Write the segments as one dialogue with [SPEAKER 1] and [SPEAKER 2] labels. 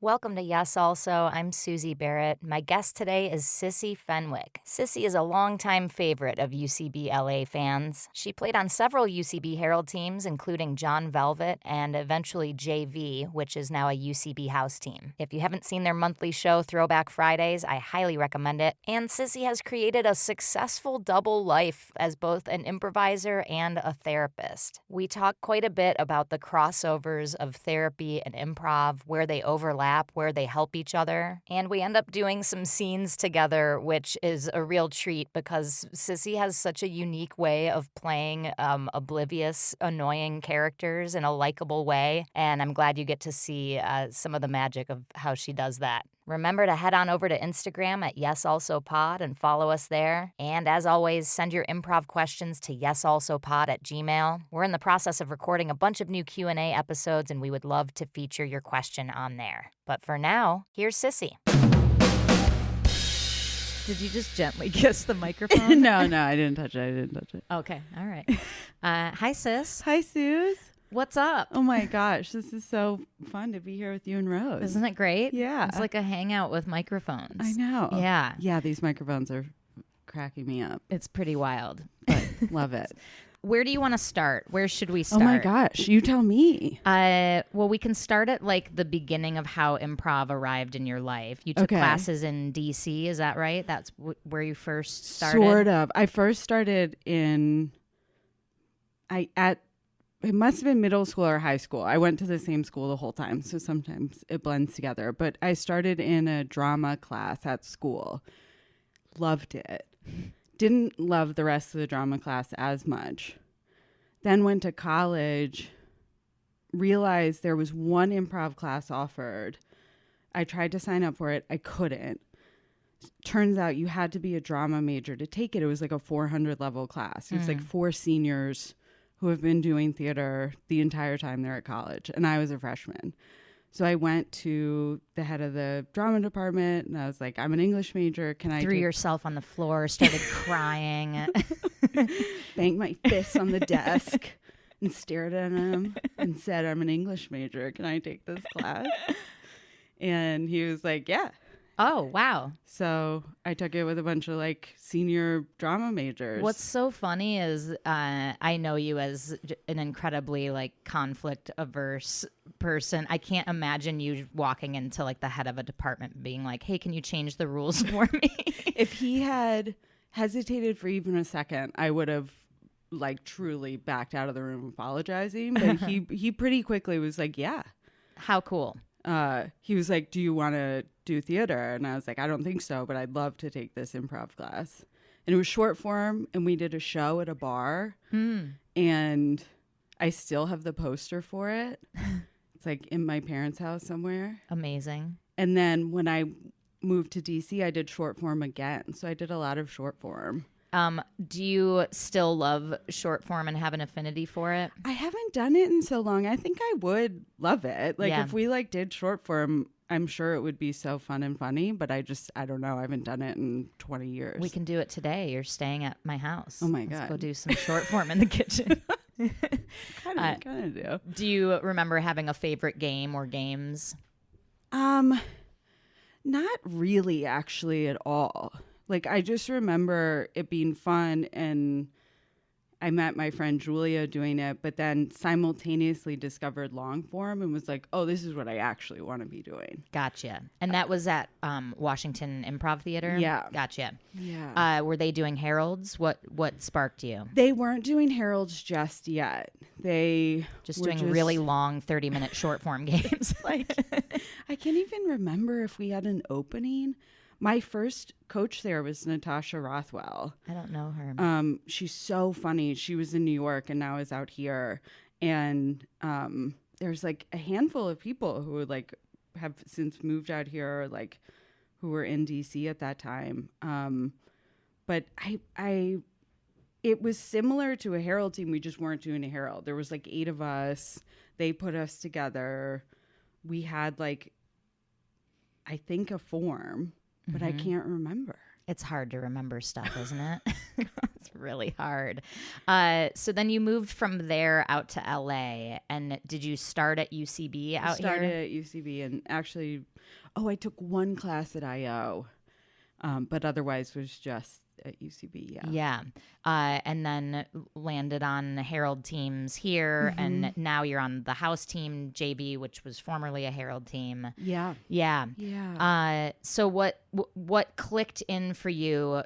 [SPEAKER 1] Welcome to Yes Also. I'm Susie Barrett. My guest today is Cissy Fenwick. Cissy is a longtime favorite of UCB LA fans. She played on several UCB Herald teams, including John Velvet and eventually JV, which is now a UCB house team. If you haven't seen their monthly show, Throwback Fridays, I highly recommend it. And Cissy has created a successful double life as both an improviser and a therapist. We talk quite a bit about the crossovers of therapy and improv, where they overlap, where they help each other. And we end up doing some scenes together, which is a real treat because Cissy has such a unique way of playing oblivious, annoying characters in a likable way. And I'm glad you get to see some of the magic of how she does that. Remember to head on over to Instagram at YesAlsoPod and follow us there. And as always, send your improv questions to yesalsopod@gmail. We're in the process of recording a bunch of new Q&A episodes, and we would love to feature your question on there. But for now, here's Cissy. Did you just gently kiss the microphone?
[SPEAKER 2] No, I didn't touch it.
[SPEAKER 1] Okay, all right. Hi, sis.
[SPEAKER 2] Hi, Suze.
[SPEAKER 1] What's up?
[SPEAKER 2] Oh my gosh, this is so fun to be here with you and Rose.
[SPEAKER 1] Isn't it great?
[SPEAKER 2] Yeah.
[SPEAKER 1] It's like a hangout with microphones.
[SPEAKER 2] I know.
[SPEAKER 1] Yeah.
[SPEAKER 2] Yeah, these microphones are cracking me up.
[SPEAKER 1] It's pretty wild.
[SPEAKER 2] But love it.
[SPEAKER 1] Where do you want to start? Where should we start?
[SPEAKER 2] Oh my gosh, you tell me.
[SPEAKER 1] Well, we can start at like the beginning of how improv arrived in your life. You took classes in DC, is that right? That's where you first started?
[SPEAKER 2] Sort of. I first started it must have been middle school or high school. I went to the same school the whole time, so sometimes it blends together. But I started in a drama class at school. Loved it. Didn't love the rest of the drama class as much. Then went to college, realized there was one improv class offered. I tried to sign up for it. I couldn't. Turns out you had to be a drama major to take it. It was like a 400 level class. It was like 4 seniors who have been doing theater the entire time they're at college. And I was a freshman. So I went to the head of the drama department and I was like, I'm an English major. Can I
[SPEAKER 1] threw yourself on the floor, started crying.
[SPEAKER 2] Banged my fists on the desk and stared at him and said, I'm an English major. Can I take this class? And he was like, yeah.
[SPEAKER 1] Oh, wow.
[SPEAKER 2] So I took it with a bunch of like senior drama majors.
[SPEAKER 1] What's so funny is I know you as an incredibly like conflict averse person. I can't imagine you walking into like the head of a department being like, hey, can you change the rules for me?
[SPEAKER 2] If he had hesitated for even a second, I would have like truly backed out of the room apologizing. But he pretty quickly was like, yeah.
[SPEAKER 1] How cool.
[SPEAKER 2] He was like, do you want to do theater? And I was like, I don't think so, but I'd love to take this improv class. And it was short form, and we did a show at a bar. And I still have the poster for it. It's like in my parents' house somewhere.
[SPEAKER 1] Amazing.
[SPEAKER 2] And then when I moved to DC, I did short form again. So I did a lot of short form.
[SPEAKER 1] Do you still love short form and have an affinity for it?
[SPEAKER 2] I haven't done it in so long. I think I would love it. Like if we like did short form, I'm sure it would be so fun and funny, but I don't know. I haven't done it in 20 years.
[SPEAKER 1] We can do it today. You're staying at my house.
[SPEAKER 2] Oh my
[SPEAKER 1] Let's
[SPEAKER 2] God.
[SPEAKER 1] go do some short form in the kitchen.
[SPEAKER 2] Kind of do.
[SPEAKER 1] Do you remember having a favorite game or games?
[SPEAKER 2] Not really actually at all. Like, I just remember it being fun, and I met my friend Julia doing it, but then simultaneously discovered long form and was like, oh, this is what I actually want to be doing.
[SPEAKER 1] Gotcha. And that was at Washington Improv Theater?
[SPEAKER 2] Yeah.
[SPEAKER 1] Gotcha.
[SPEAKER 2] Yeah.
[SPEAKER 1] Were they doing Heralds? What sparked you?
[SPEAKER 2] They weren't doing Heralds just yet. They
[SPEAKER 1] Just
[SPEAKER 2] were
[SPEAKER 1] doing really long 30-minute short form games.
[SPEAKER 2] like, I can't even remember if we had an opening. My first coach there was Natasha Rothwell.
[SPEAKER 1] I don't know her.
[SPEAKER 2] She's so funny. She was in New York and now is out here. And there's like a handful of people who would like have since moved out here, or like who were in DC at that time. But it was similar to a Herald team. We just weren't doing a Herald. There was like 8 of us. They put us together. We had like, I think a form. But I can't remember.
[SPEAKER 1] It's hard to remember stuff, isn't it? It's really hard. So then you moved from there out to LA, and did you start at UCB
[SPEAKER 2] I
[SPEAKER 1] out
[SPEAKER 2] started
[SPEAKER 1] here?
[SPEAKER 2] at UCB and actually, I took one class at IO, but otherwise was just at UCB. Yeah.
[SPEAKER 1] Yeah. And then landed on Herald teams here, and now you're on the house team, JV, which was formerly a Herald team.
[SPEAKER 2] Yeah.
[SPEAKER 1] Yeah.
[SPEAKER 2] Yeah.
[SPEAKER 1] So what clicked in for you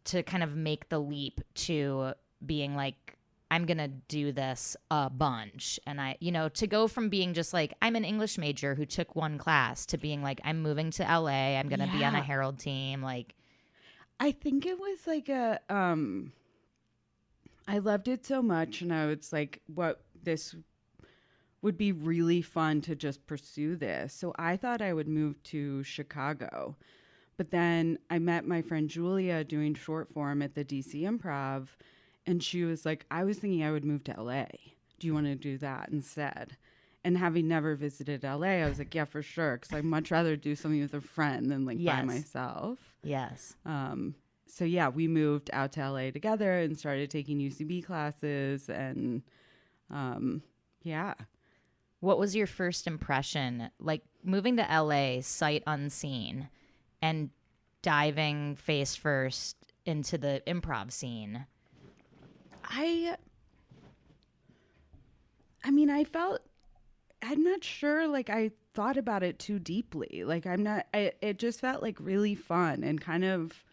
[SPEAKER 1] to kind of make the leap to being like, I'm gonna do this a bunch, and to go from being just like, I'm an English major who took one class, to being like, I'm moving to LA, I'm gonna be on a
[SPEAKER 2] Yeah.
[SPEAKER 1] Herald team, like.
[SPEAKER 2] I think it was like I loved it so much, and I was like, what this would be really fun to just pursue this. So I thought I would move to Chicago. But then I met my friend Julia doing short form at the DC Improv, and she was like, I was thinking I would move to LA. Do you want to do that instead? And having never visited LA, I was like, yeah, for sure, because I'd much rather do something with a friend than like by
[SPEAKER 1] Yes.
[SPEAKER 2] myself.
[SPEAKER 1] Yes.
[SPEAKER 2] So yeah, we moved out to LA together and started taking UCB classes, and yeah.
[SPEAKER 1] What was your first impression? Like moving to LA sight unseen and diving face first into the improv scene.
[SPEAKER 2] I mean, I'm not sure, like I thought about it too deeply. Like it just felt like really fun and kind of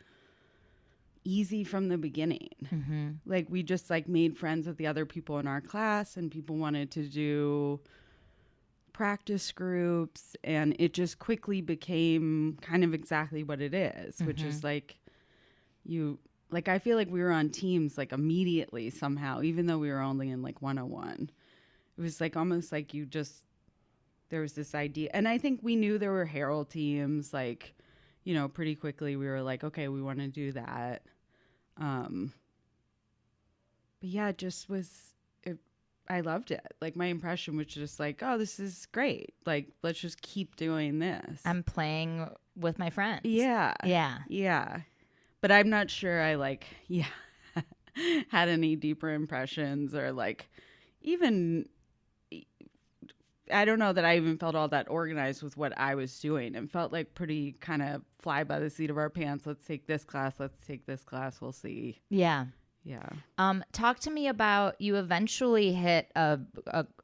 [SPEAKER 2] easy from the beginning.
[SPEAKER 1] Mm-hmm.
[SPEAKER 2] Like we just like made friends with the other people in our class, and people wanted to do practice groups, and it just quickly became kind of exactly what it is, which is like I feel like we were on teams like immediately somehow, even though we were only in like 101. It was like almost like there was this idea, and I think we knew there were Herald teams, like, pretty quickly we were like, okay, we want to do that. But yeah, it just I loved it. Like my impression was just like, oh, this is great. Like, let's just keep doing this.
[SPEAKER 1] I'm playing with my friends.
[SPEAKER 2] Yeah.
[SPEAKER 1] Yeah.
[SPEAKER 2] Yeah. But I'm not sure I had any deeper impressions, or like even, I don't know that I even felt all that organized with what I was doing. It felt like pretty kind of fly by the seat of our pants. Let's take this class. Let's take this class. We'll see.
[SPEAKER 1] Yeah.
[SPEAKER 2] Yeah.
[SPEAKER 1] Talk to me about, you eventually hit a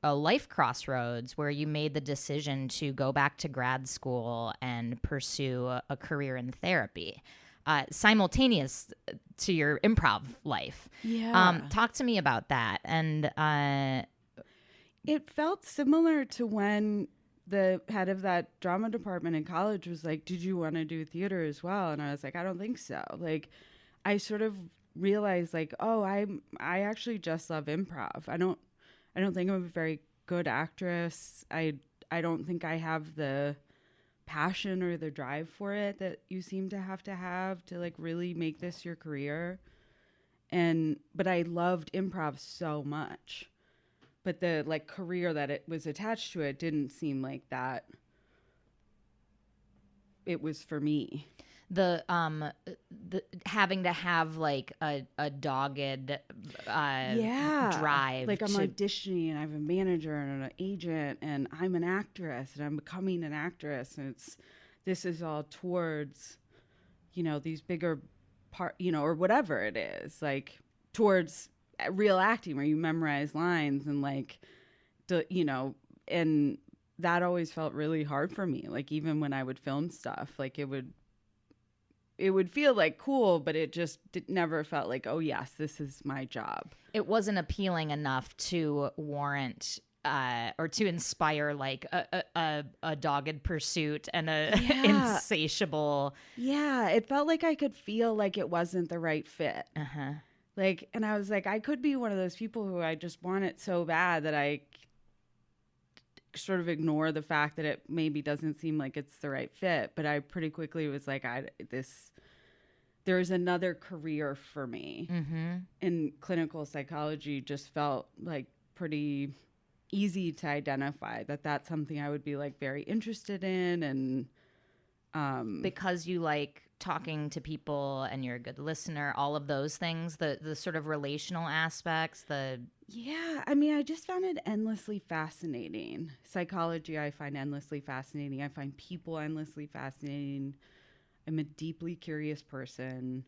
[SPEAKER 1] life crossroads where you made the decision to go back to grad school and pursue a career in therapy, simultaneous to your improv life.
[SPEAKER 2] Yeah.
[SPEAKER 1] Talk to me about that. And
[SPEAKER 2] it felt similar to when the head of that drama department in college was like, did you want to do theater as well? And I was like, I don't think so. Like, I sort of realized like, oh, I actually just love improv. I don't think I'm a very good actress. I don't think I have the passion or the drive for it that you seem to have to like really make this your career. But I loved improv so much. But the like career that it was attached to, it didn't seem like that it was for me.
[SPEAKER 1] the having to have like a dogged drive,
[SPEAKER 2] like I'm auditioning and I have a manager and an agent and I'm an actress and I'm becoming an actress, and this is all towards these bigger or whatever it is, like towards real acting where you memorize lines and like and that always felt really hard for me. Like even when I would film stuff, like it would feel like cool, but it just never felt like, oh yes, this is my job.
[SPEAKER 1] It wasn't appealing enough to warrant or to inspire like a dogged pursuit and a insatiable.
[SPEAKER 2] Yeah, it felt like I could feel like it wasn't the right fit.
[SPEAKER 1] Uh-huh.
[SPEAKER 2] Like, and I was like, I could be one of those people who I just want it so bad that I sort of ignore the fact that it maybe doesn't seem like it's the right fit. But I pretty quickly was like, there's another career for me.
[SPEAKER 1] Mm-hmm.
[SPEAKER 2] And clinical psychology just felt like pretty easy to identify that that's something I would be like very interested in. And
[SPEAKER 1] because you like talking to people and you're a good listener, all of those things, the sort of relational aspects,
[SPEAKER 2] Yeah, I mean, I just found it endlessly fascinating. Psychology, I find endlessly fascinating. I find people endlessly fascinating. I'm a deeply curious person.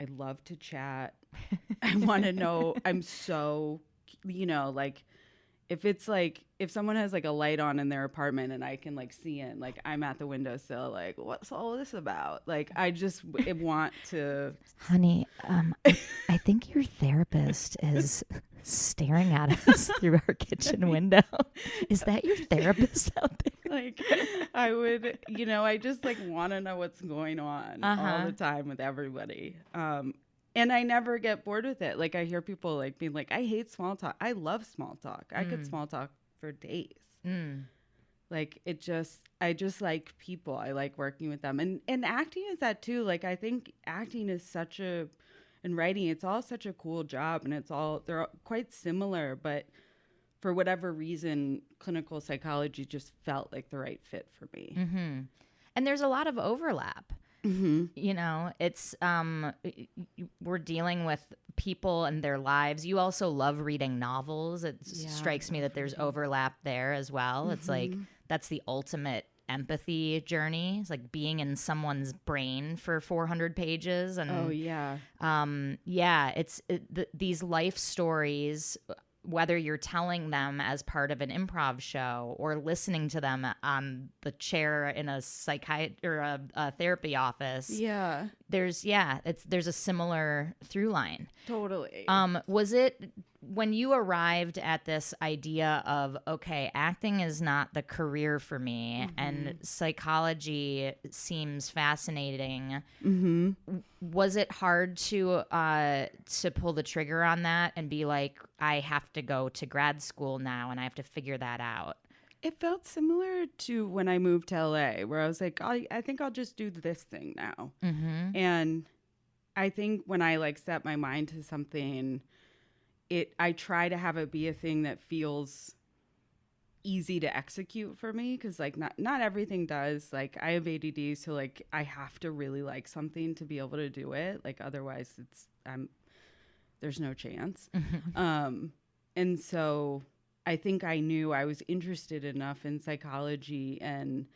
[SPEAKER 2] I love to chat. I want to know. I'm so, like, if someone has like a light on in their apartment and I can like see in, like I'm at the windowsill, like what's all this about? Like I just want to.
[SPEAKER 1] Honey, I think your therapist is staring at us through our kitchen window. Is that your therapist out there?
[SPEAKER 2] Like I would, I just like want to know what's going on all the time with everybody. And I never get bored with it. Like I hear people like being like, I hate small talk. I love small talk. I could small talk for days. Like I just like people. I like working with them. And acting is that too. Like I think acting is and writing, it's all such a cool job, and they're all quite similar, but for whatever reason, clinical psychology just felt like the right fit for me.
[SPEAKER 1] And there's a lot of overlap. It's we're dealing with people and their lives. You also love reading novels. It strikes me that there's overlap there as well. It's like that's the ultimate empathy journey. It's like being in someone's brain for 400 pages. And these life stories, whether you're telling them as part of an improv show or listening to them on the chair in a or a therapy office.
[SPEAKER 2] Yeah.
[SPEAKER 1] There's a similar through line.
[SPEAKER 2] Totally.
[SPEAKER 1] Was it when you arrived at this idea of, okay, acting is not the career for me and psychology seems fascinating. Was it hard to pull the trigger on that and be like, I have to go to grad school now and I have to figure that out?
[SPEAKER 2] It felt similar to when I moved to LA, where I was like, I think I'll just do this thing now. And I think when I like set my mind to something, I try to have it be a thing that feels easy to execute for me, because like not everything does. Like I have ADD, so like I have to really like something to be able to do it. Like otherwise there's no chance. And so I think I knew I was interested enough in psychology and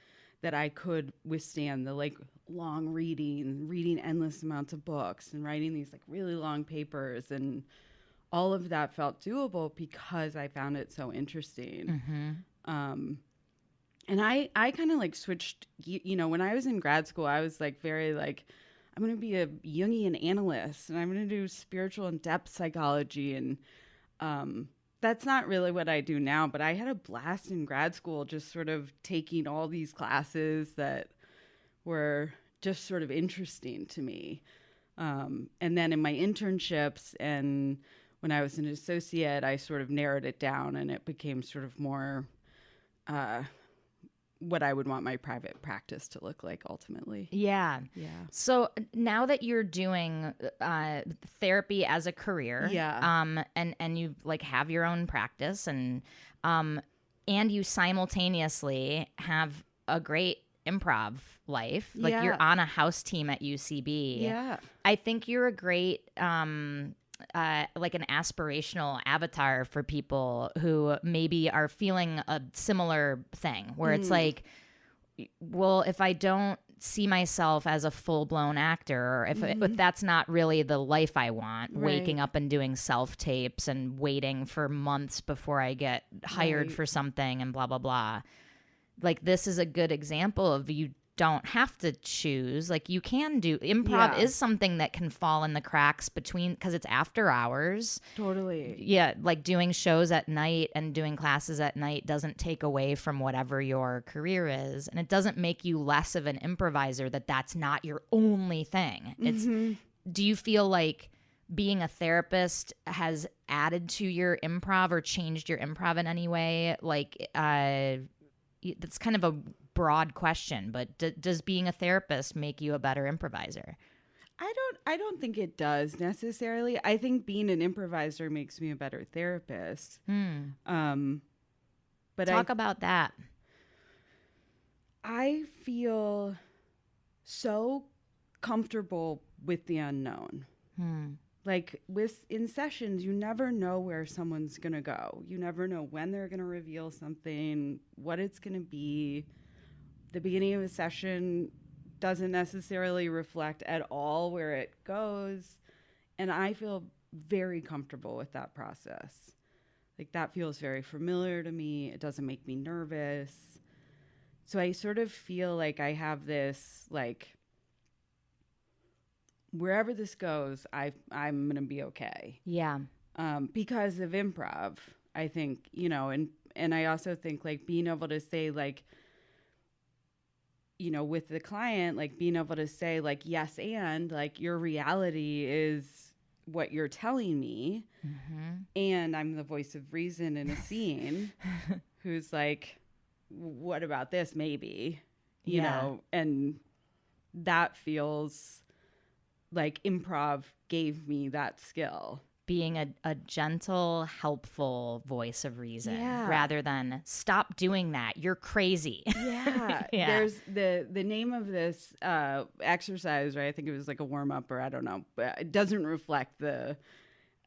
[SPEAKER 2] that I could withstand the like long reading endless amounts of books and writing these like really long papers, and all of that felt doable because I found it so interesting. And I kind of like switched, when I was in grad school, I was like very like, I'm going to be a Jungian analyst and I'm going to do spiritual and depth psychology. And that's not really what I do now, but I had a blast in grad school just sort of taking all these classes that were just sort of interesting to me. And then in my internships and when I was an associate, I sort of narrowed it down and it became sort of more what I would want my private practice to look like ultimately.
[SPEAKER 1] Yeah. So now that you're doing therapy as a career, and you like have your own practice, and you simultaneously have a great improv life, like you're on a house team at UCB. I think you're a great like an aspirational avatar for people who maybe are feeling a similar thing where it's like, well, if I don't see myself as a full-blown actor, or if that's not really the life I want, waking up and doing self-tapes and waiting for months before I get hired for something and blah, blah, blah. Like, this is a good example of you don't have to choose. Like, you can do improv is something that can fall in the cracks between, because it's after hours.
[SPEAKER 2] Totally.
[SPEAKER 1] Yeah, like doing shows at night and doing classes at night doesn't take away from whatever your career is, and it doesn't make you less of an improviser that's not your only thing. It's do you feel like being a therapist has added to your improv or changed your improv in any way? Like that's kind of a broad question, but does being a therapist make you a better improviser?
[SPEAKER 2] I don't think it does necessarily. I think being an improviser makes me a better therapist. But
[SPEAKER 1] talk about that.
[SPEAKER 2] I feel so comfortable with the unknown. Like in sessions, you never know where someone's going to go. You never know when they're going to reveal something, what it's going to be. The beginning of a session doesn't necessarily reflect at all where it goes. And I feel very comfortable with that process. Like that feels very familiar to me. It doesn't make me nervous. So I sort of feel like I have this, like, wherever this goes, I'm going to be okay.
[SPEAKER 1] Yeah.
[SPEAKER 2] Because of improv, I think, you know, and I also think like being able to say like, you know, with the client, like being able to say like, yes, and like your reality is what you're telling me. And I'm the voice of reason in a scene who's like, what about this? Maybe, you know, and that feels like improv gave me that skill.
[SPEAKER 1] Being a gentle, helpful voice of reason rather than stop doing that. You're crazy.
[SPEAKER 2] Yeah. There's the name of this exercise, right? I think it was like a warm up or I don't know, but it doesn't reflect the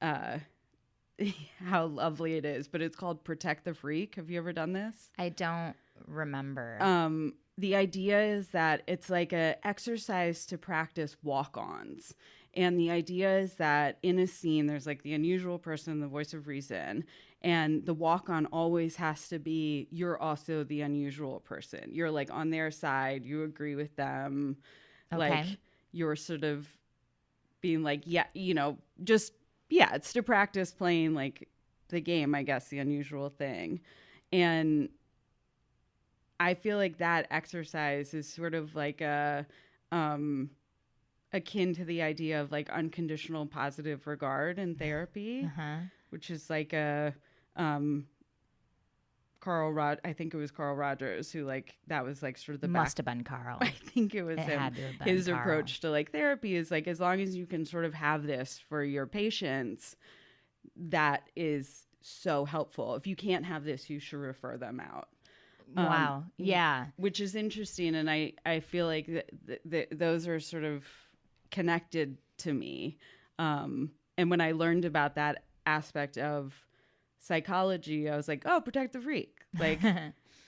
[SPEAKER 2] how lovely it is, but it's called Protect the Freak. Have you ever done this?
[SPEAKER 1] I don't remember.
[SPEAKER 2] The idea is that it's like an exercise to practice walk-ons. And the idea is that in a scene, there's like the unusual person, the voice of reason, and the walk-on always has to be, you're also the unusual person. You're like on their side. You agree with them.
[SPEAKER 1] Okay.
[SPEAKER 2] Like you're sort of being like, yeah, you know, just, yeah, it's to practice playing like the game, I guess, the unusual thing. And I feel like that exercise is sort of like a, akin to the idea of like unconditional positive regard in therapy, which is like a, I think it was Carl Rogers who like, that was like sort of the
[SPEAKER 1] Must have been Carl.
[SPEAKER 2] I think it was him.
[SPEAKER 1] Had to have been
[SPEAKER 2] His
[SPEAKER 1] Carl.
[SPEAKER 2] approach to like therapy is like, as long as you can sort of have this for your patients, that is so helpful. If you can't have this, you should refer them out.
[SPEAKER 1] Wow. Yeah.
[SPEAKER 2] Which is interesting. And I feel like those are sort of connected to me. And when I learned about that aspect of psychology, I was like, oh, protect the freak. Like,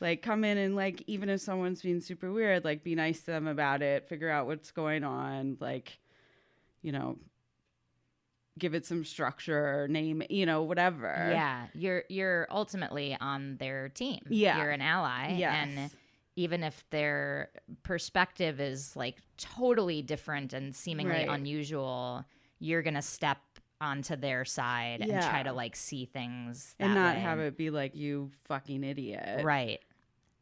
[SPEAKER 2] like come in and like, even if someone's being super weird, like be nice to them about it, figure out what's going on. Like, you know, give it some structure, name, you know, whatever.
[SPEAKER 1] Yeah. You're ultimately on their team.
[SPEAKER 2] Yeah.
[SPEAKER 1] You're an ally.
[SPEAKER 2] Yes.
[SPEAKER 1] And even if their perspective is like totally different and seemingly unusual, you're going to step onto their side and try to like see things that
[SPEAKER 2] and not
[SPEAKER 1] way.
[SPEAKER 2] have it be like, you fucking idiot.
[SPEAKER 1] Right.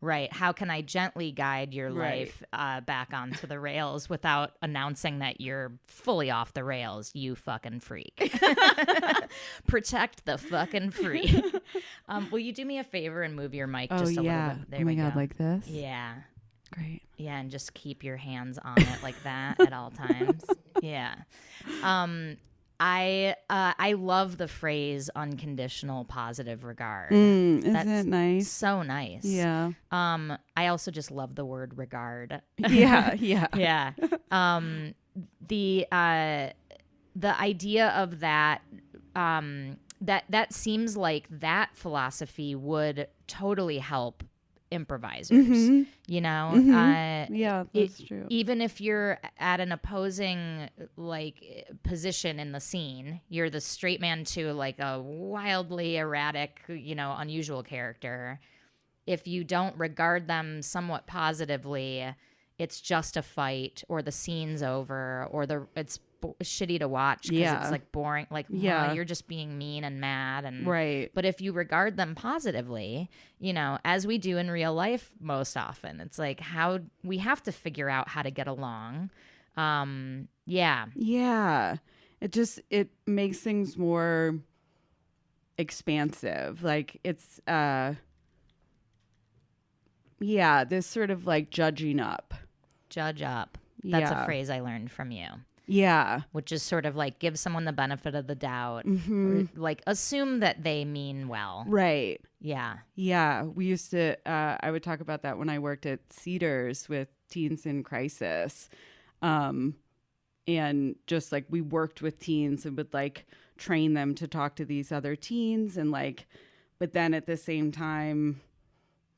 [SPEAKER 1] Right. How can I gently guide your life back onto the rails without announcing that you're fully off the rails, you fucking freak? Protect the fucking freak. Will you do me a favor and move your mic just a little bit? There we go.
[SPEAKER 2] like this?
[SPEAKER 1] Yeah.
[SPEAKER 2] Great.
[SPEAKER 1] Yeah, and just keep your hands on it like that at all times. Yeah. I love the phrase unconditional positive regard.
[SPEAKER 2] Isn't
[SPEAKER 1] That's
[SPEAKER 2] it nice?
[SPEAKER 1] so nice.
[SPEAKER 2] Yeah.
[SPEAKER 1] I also just love the word regard.
[SPEAKER 2] Yeah. Yeah.
[SPEAKER 1] Yeah. The idea of that, that seems like that philosophy would totally help improvisers, you know?
[SPEAKER 2] Yeah, that's true.
[SPEAKER 1] Even if you're at an opposing like position in the scene, you're the straight man to like a wildly erratic, you know, unusual character. If you don't regard them somewhat positively, it's just a fight, or the scene's over, or it's shitty to watch because it's like boring. Like, you're just being mean and mad. And But if you regard them positively, you know, as we do in real life most often, it's like how we have to figure out how to get along. Yeah. It
[SPEAKER 2] makes things more expansive. Like it's this sort of like judging up.
[SPEAKER 1] Judge up. That's a phrase I learned from you.
[SPEAKER 2] Yeah.
[SPEAKER 1] Which is sort of like give someone the benefit of the doubt. Or like assume that they mean well.
[SPEAKER 2] Right.
[SPEAKER 1] Yeah.
[SPEAKER 2] Yeah. We used to, I would talk about that when I worked at Cedars with teens in crisis. and just like we worked with teens and would like train them to talk to these other teens, and like, but then at the same time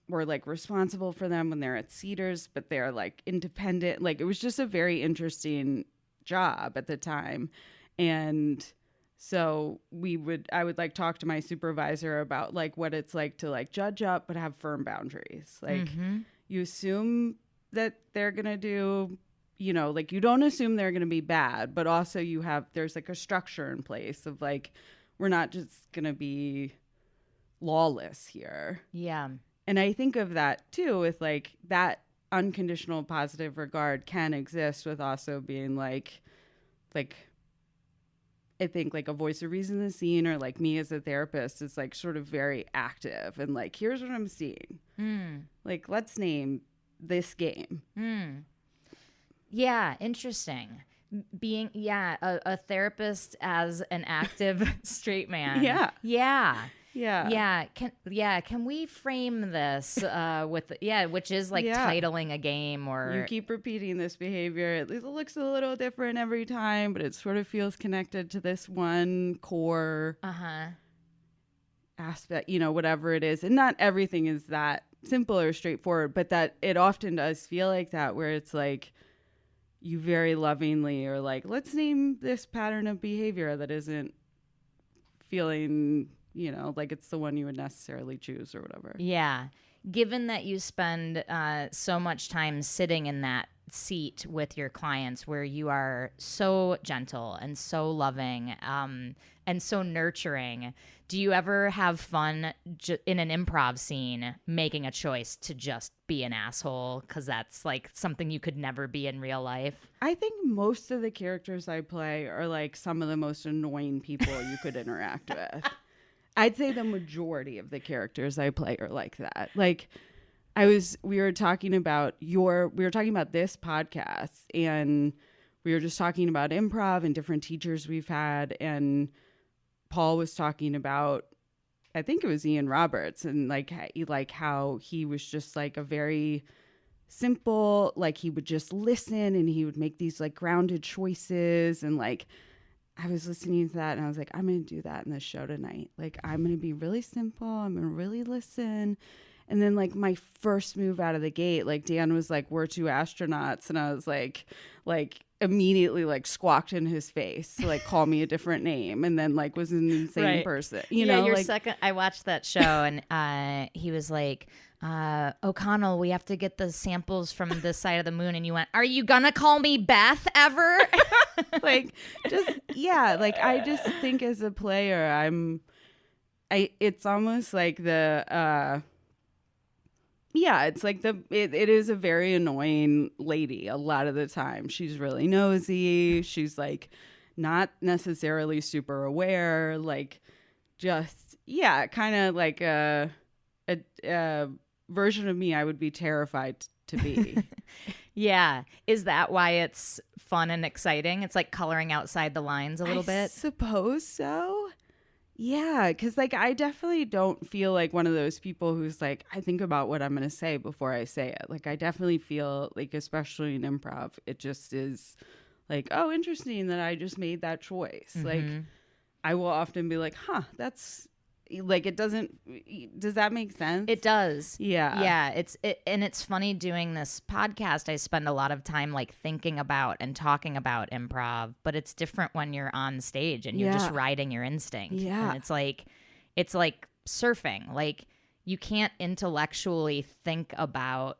[SPEAKER 2] we're like responsible for them when they're at Cedars, but they're like independent. Like it was just a very interesting job at the time. And so I would like talk to my supervisor about like what it's like to like judge up but have firm boundaries. Like you assume that they're going to do, like you don't assume they're going to be bad, but also there's like a structure in place of like, we're not just going to be lawless here.
[SPEAKER 1] Yeah.
[SPEAKER 2] And I think of that too with like that unconditional positive regard can exist with also being like I think like a voice of reason in the scene, or like me as a therapist is like sort of very active and like, here's what I'm seeing. Like, let's name this game.
[SPEAKER 1] Yeah, interesting. Being a therapist as an active straight man. Can we frame this with which is like titling a game, or
[SPEAKER 2] you keep repeating this behavior. It looks a little different every time, but it sort of feels connected to this one core aspect, whatever it is. And not everything is that simple or straightforward, but that it often does feel like that, where it's like you very lovingly are like, let's name this pattern of behavior that isn't feeling like it's the one you would necessarily choose or whatever.
[SPEAKER 1] Yeah. Given that you spend so much time sitting in that seat with your clients, where you are so gentle and so loving and so nurturing, do you ever have fun in an improv scene making a choice to just be an asshole? Because that's like something you could never be in real life.
[SPEAKER 2] I think most of the characters I play are like some of the most annoying people you could interact with. I'd say the majority of the characters I play are like that. Like we were talking about this podcast, and we were just talking about improv and different teachers we've had. And Paul was talking about, I think it was Ian Roberts, and like how he was just like a very simple, like he would just listen and he would make these like grounded choices. And like, I was listening to that and I was like, I'm going to do that in this show tonight. Like, I'm going to be really simple. I'm going to really listen. And then like my first move out of the gate, like Dan was like, we're two astronauts. And I was like immediately like squawked in his face, to, like call me a different name. And then like was an insane person.
[SPEAKER 1] Your
[SPEAKER 2] like,
[SPEAKER 1] second, I watched that show and he was like, O'Connell, we have to get the samples from this side of the moon. And you went, are you going to call me Beth ever?
[SPEAKER 2] like I just think as a player, it's almost like it's like it is a very annoying lady a lot of the time. She's really nosy. She's like not necessarily super aware, like just kind of like a version of me I would be terrified to be.
[SPEAKER 1] Yeah. Is that why it's fun and exciting? It's like coloring outside the lines a little bit?
[SPEAKER 2] I suppose so. Yeah, because like I definitely don't feel like one of those people who's like, I think about what I'm going to say before I say it. Like I definitely feel like, especially in improv, it just is like, oh, interesting that I just made that choice. Like I will often be like, that's like, it doesn't, does that make sense?
[SPEAKER 1] It does.
[SPEAKER 2] Yeah.
[SPEAKER 1] And it's funny doing this podcast. I spend a lot of time like thinking about and talking about improv, but it's different when you're on stage and you're just riding your instinct.
[SPEAKER 2] Yeah.
[SPEAKER 1] And it's like surfing. Like you can't intellectually think about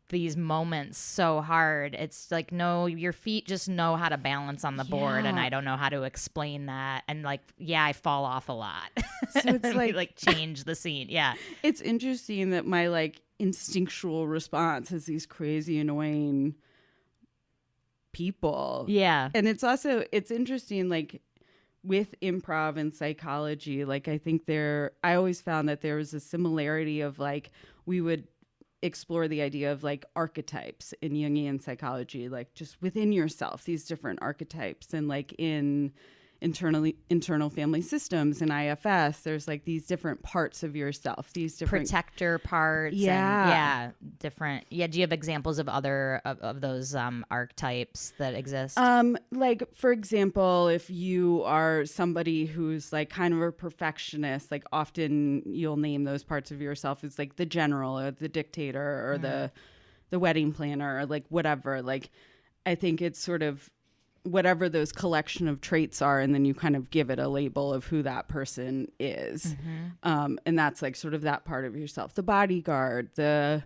[SPEAKER 1] these moments so hard. It's like, no, your feet just know how to balance on the board, and I don't know how to explain that. And like, I fall off a lot. So it's like change the scene. Yeah.
[SPEAKER 2] It's interesting that my like instinctual response is these crazy annoying people.
[SPEAKER 1] Yeah.
[SPEAKER 2] And it's interesting, like with improv and psychology, like I think I always found that there was a similarity of like, we would explore the idea of like archetypes in Jungian psychology, like just within yourself, these different archetypes. And like in internal family systems and IFS. There's like these different parts of yourself, these different
[SPEAKER 1] protector parts.
[SPEAKER 2] Yeah.
[SPEAKER 1] And different. Yeah. Do you have examples of other of those archetypes that exist?
[SPEAKER 2] Like, for example, if you are somebody who's like kind of a perfectionist, like often you'll name those parts of yourself as like the general or the dictator or the wedding planner or like whatever. Like, I think it's sort of whatever those collection of traits are, and then you kind of give it a label of who that person is. And that's like sort of that part of yourself, the bodyguard, the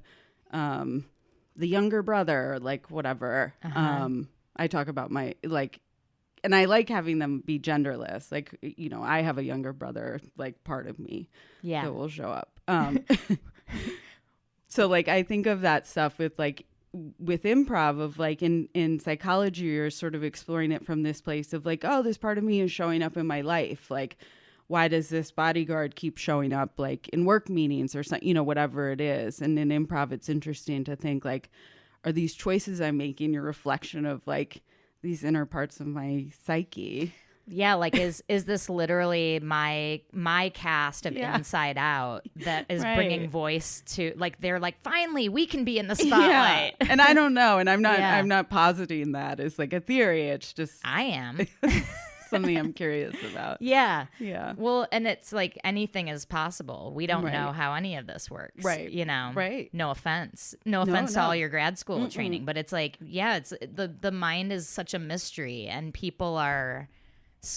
[SPEAKER 2] younger brother, like whatever. I talk about my like, and I like having them be genderless. Like, you know, I have a younger brother, like part of me that will show up. So like, I think of that stuff with improv of like in psychology, you're sort of exploring it from this place of like, oh, this part of me is showing up in my life. Like, why does this bodyguard keep showing up like in work meetings or something, you know, whatever it is. And in improv, it's interesting to think like, are these choices I'm making a reflection of like these inner parts of my psyche?
[SPEAKER 1] Yeah, like is this literally my cast of Inside Out that is bringing voice to, like, they're like, finally we can be in the spotlight.
[SPEAKER 2] Yeah. And I don't know, and I'm not positing that as like a theory. It's just
[SPEAKER 1] I am
[SPEAKER 2] something I'm curious about.
[SPEAKER 1] Yeah.
[SPEAKER 2] Well,
[SPEAKER 1] and it's like anything is possible. We don't know how any of this works.
[SPEAKER 2] Right.
[SPEAKER 1] You know.
[SPEAKER 2] Right.
[SPEAKER 1] No offense to all your grad school training, but it's like, it's the mind is such a mystery, and people are